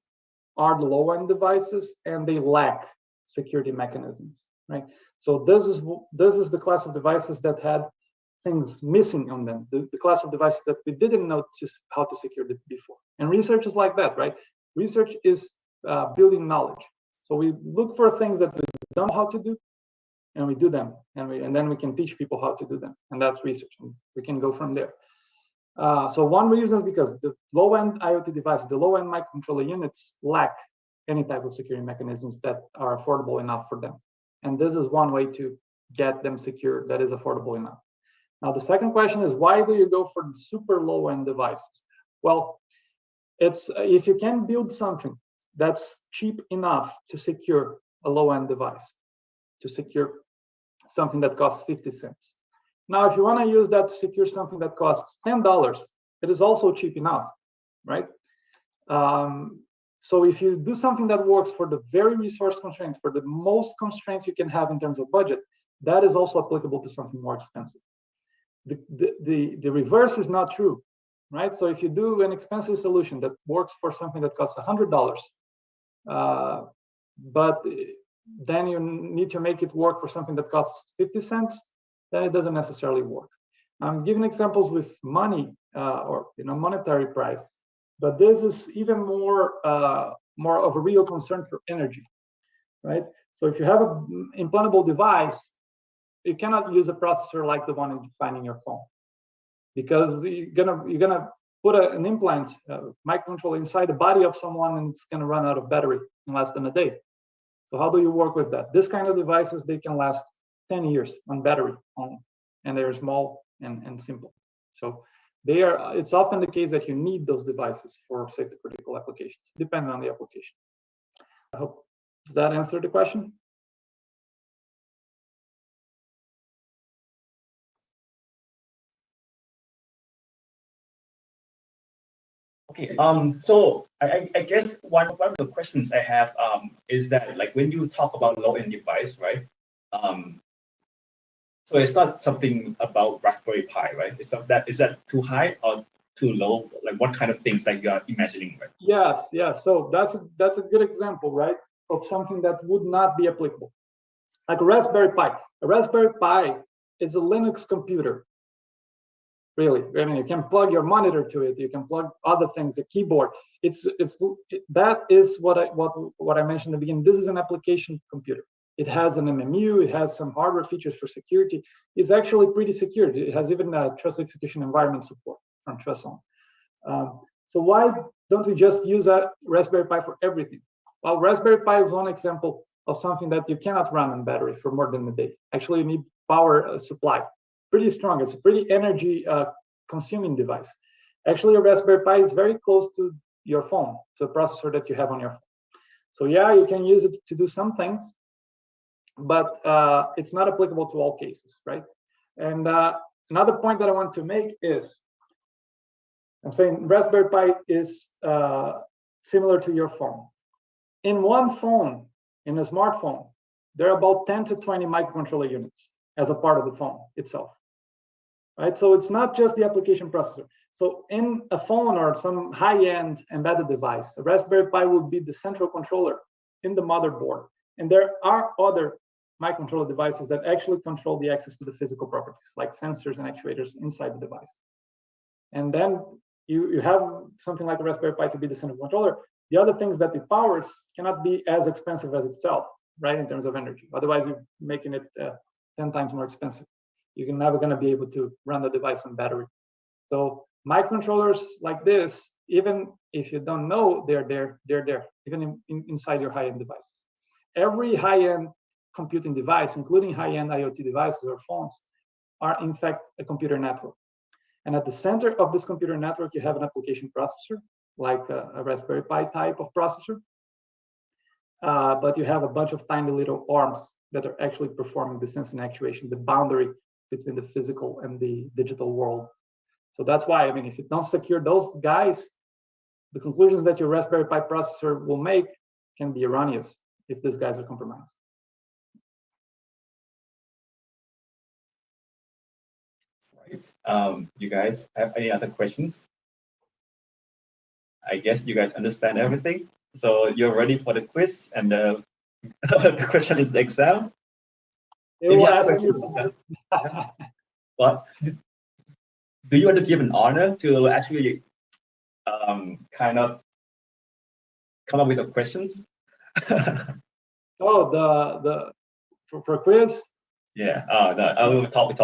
Speaker 2: are the low-end devices, and they lack security mechanisms, right? So this is the class of devices that had things missing on them, the class of devices that we didn't know just how to secure it before. And research is like that, right? Research is building knowledge. So we look for things that we don't know how to do, and we do them, and then we can teach people how to do them, and that's research. And we can go from there. So one reason is because the low-end IoT devices, the low-end microcontroller units lack any type of security mechanisms that are affordable enough for them. And this is one way to get them secure that is affordable enough. Now, the second question is, why do you go for the super low-end devices? Well, it's if you can build something that's cheap enough to secure a low-end device, to secure something that costs 50 cents. Now, if you want to use that to secure something that costs $10, it is also cheap enough, right? So if you do something that works for the very resource constraints, for the most constraints you can have in terms of budget, that is also applicable to something more expensive. The reverse is not true, right? So if you do an expensive solution that works for something that costs $100, but then you need to make it work for something that costs 50 cents, then it doesn't necessarily work. I'm giving examples with money or monetary price, but this is even more of a real concern for energy, right? So if you have an implantable device, you cannot use a processor like the one you find in your phone, because you're gonna put an implant microcontroller inside the body of someone, and it's gonna run out of battery in less than a day. So how do you work with that? This kind of devices, they can last 10 years on battery only, and they're small and simple. So it's often the case that you need those devices for safety critical applications, depending on the application. I hope, does that answer the question?
Speaker 1: Okay, so I guess one of the questions I have is that, like, when you talk about low-end device, right? So it's not something about Raspberry Pi, right? Is that too high or too low? Like, what kind of things that you are imagining, right?
Speaker 2: Yes. So that's a good example, right, of something that would not be applicable. Like a Raspberry Pi. A Raspberry Pi is a Linux computer. Really, I mean, you can plug your monitor to it. You can plug other things, a keyboard. That is what I mentioned in the beginning. This is an application computer. It has an MMU. It has some hardware features for security. It's actually pretty secure. It has even a trust execution environment support from TrustZone. So why don't we just use a Raspberry Pi for everything? Well, Raspberry Pi is one example of something that you cannot run on battery for more than a day. Actually, you need power supply. Pretty strong. It's a pretty energy consuming device. Actually, a Raspberry Pi is very close to your phone, to the processor that you have on your phone. So yeah, you can use it to do some things, but it's not applicable to all cases, right? And another point that I want to make is, I'm saying Raspberry Pi is similar to your phone. In one phone, in a smartphone, there are about 10 to 20 microcontroller units as a part of the phone itself, right? So it's not just the application processor. So in a phone or some high-end embedded device, a Raspberry Pi will be the central controller in the motherboard. And there are other microcontroller devices that actually control the access to the physical properties, like sensors and actuators inside the device. And then you have something like a Raspberry Pi to be the central controller. The other things that it powers cannot be as expensive as itself, right, in terms of energy. Otherwise, you're making it 10 times more expensive. You're never going to be able to run the device on battery. So microcontrollers like this, even if you don't know they're there, even inside your high-end devices. Every high-end computing device, including high-end IoT devices or phones, are in fact a computer network. And at the center of this computer network, you have an application processor, like a Raspberry Pi type of processor. But you have a bunch of tiny little arms that are actually performing the sensing actuation, the boundary between the physical and the digital world. So that's why, I mean, if you don't secure those guys, the conclusions that your Raspberry Pi processor will make can be erroneous if these guys are compromised.
Speaker 1: Right. You guys have any other questions? I guess you guys understand everything. So you're ready for the quiz, and the question is the exam.
Speaker 2: It will ask you.
Speaker 1: But do you want to give an honor to actually kind of come up with the questions?
Speaker 2: Oh, the for quiz.
Speaker 1: Yeah. No. We'll talk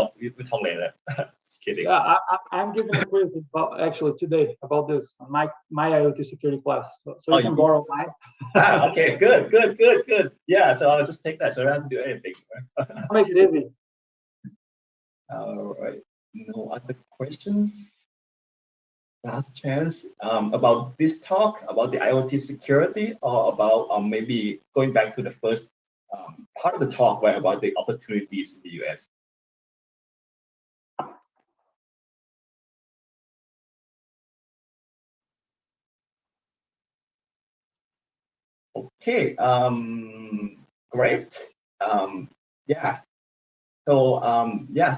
Speaker 1: later. Just kidding.
Speaker 2: Yeah, I'm giving a quiz about actually today about this my IoT security class. So you can borrow mine.
Speaker 1: Okay. Good. Yeah. So I'll just take that. So I don't have to do anything.
Speaker 2: I'll make it easy.
Speaker 1: All right. No other questions? Last chance. About this talk about the IoT security, or about maybe going back to the first part of the talk, right, about the opportunities in the US. Okay. Great. Yeah. So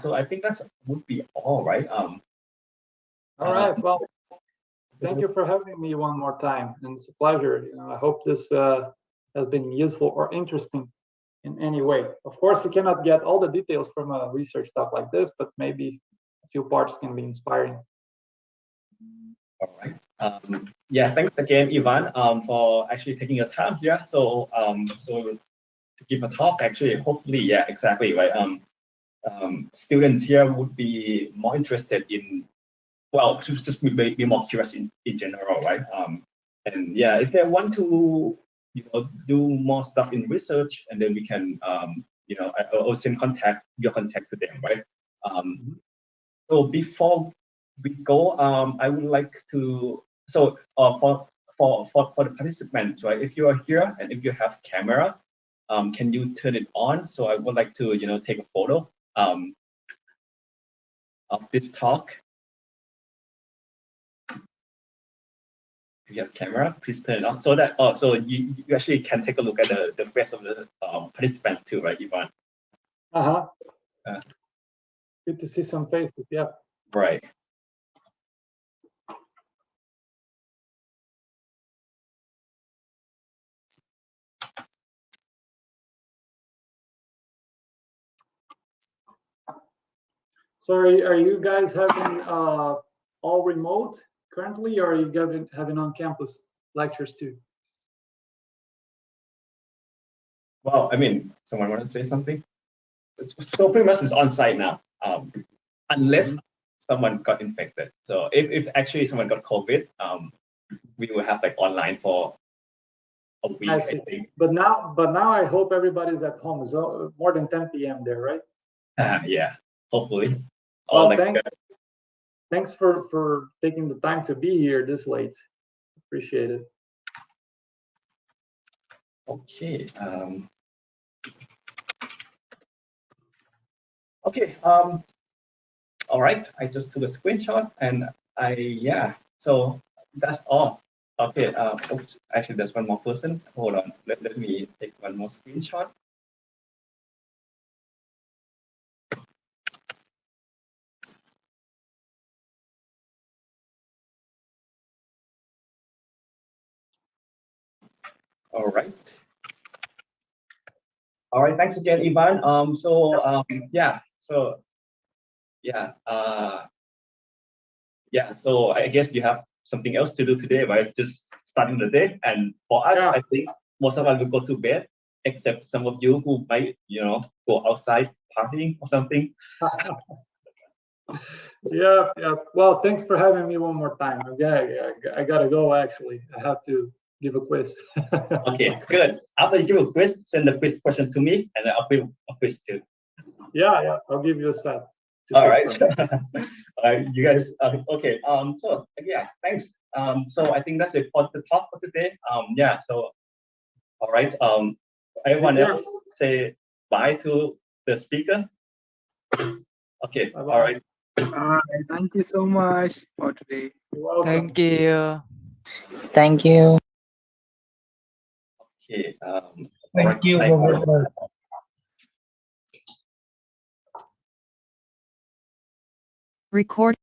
Speaker 1: So I think that would be all, right?
Speaker 2: All right. Well, thank you for having me one more time, and it's a pleasure. I hope this has been useful or interesting in any way. Of course, you cannot get all the details from a research talk like this, but maybe a few parts can be inspiring.
Speaker 1: All right. Yeah. Thanks again, Ivan, for actually taking your time here. So to give a talk, actually, hopefully, yeah, exactly, right. Students here would be more interested in, well, just be more curious in general, right? And yeah, if they want to, do more stuff in research, and then we can, I'll send your contact to them, right? So before we go, I would like to, so for the participants, right? If you are here and if you have camera, can you turn it on? So I would like to, take a photo of this talk. If you have camera, please turn it on so that so you actually can take a look at the rest of the participants too, right, Ivan?
Speaker 2: Good to see some faces. Yeah.
Speaker 1: Right.
Speaker 2: So are you guys having all remote currently, or are you having on-campus lectures too?
Speaker 1: Well, I mean, someone want to say something? So pretty much it's on site now, unless someone got infected. So if actually someone got COVID, we will have like online for a week, I think.
Speaker 2: But now I hope everybody's at home. It's more than 10 p.m. there, right?
Speaker 1: Yeah, hopefully.
Speaker 2: Well, thanks for taking the time to be here this late. Appreciate it.
Speaker 1: Okay. Okay. All right. I just took a screenshot, and so that's all. Okay. Oops, actually, there's one more person. Hold on. Let me take one more screenshot. All right. All right. Thanks again, Ivan. So I guess you have something else to do today, right? Just starting the day. And for us, I think most of us will go to bed, except some of you who might, go outside partying or something.
Speaker 2: Yeah. Well, thanks for having me one more time. Okay, I gotta go. Actually, I have to give a quiz.
Speaker 1: Okay, good. After you give a quiz, send the quiz question to me, and then I'll give a quiz too.
Speaker 2: Yeah. I'll give you a set.
Speaker 1: All right. You guys. Okay. So yeah, thanks. So I think that's it for the talk for today. So all right. Everyone else say bye to the speaker. Okay.
Speaker 2: Bye-bye.
Speaker 1: All right.
Speaker 11: Thank you so much for today.
Speaker 2: You're welcome.
Speaker 10: Thank you. Thank you.
Speaker 1: Okay.
Speaker 12: Thank you.
Speaker 13: Record.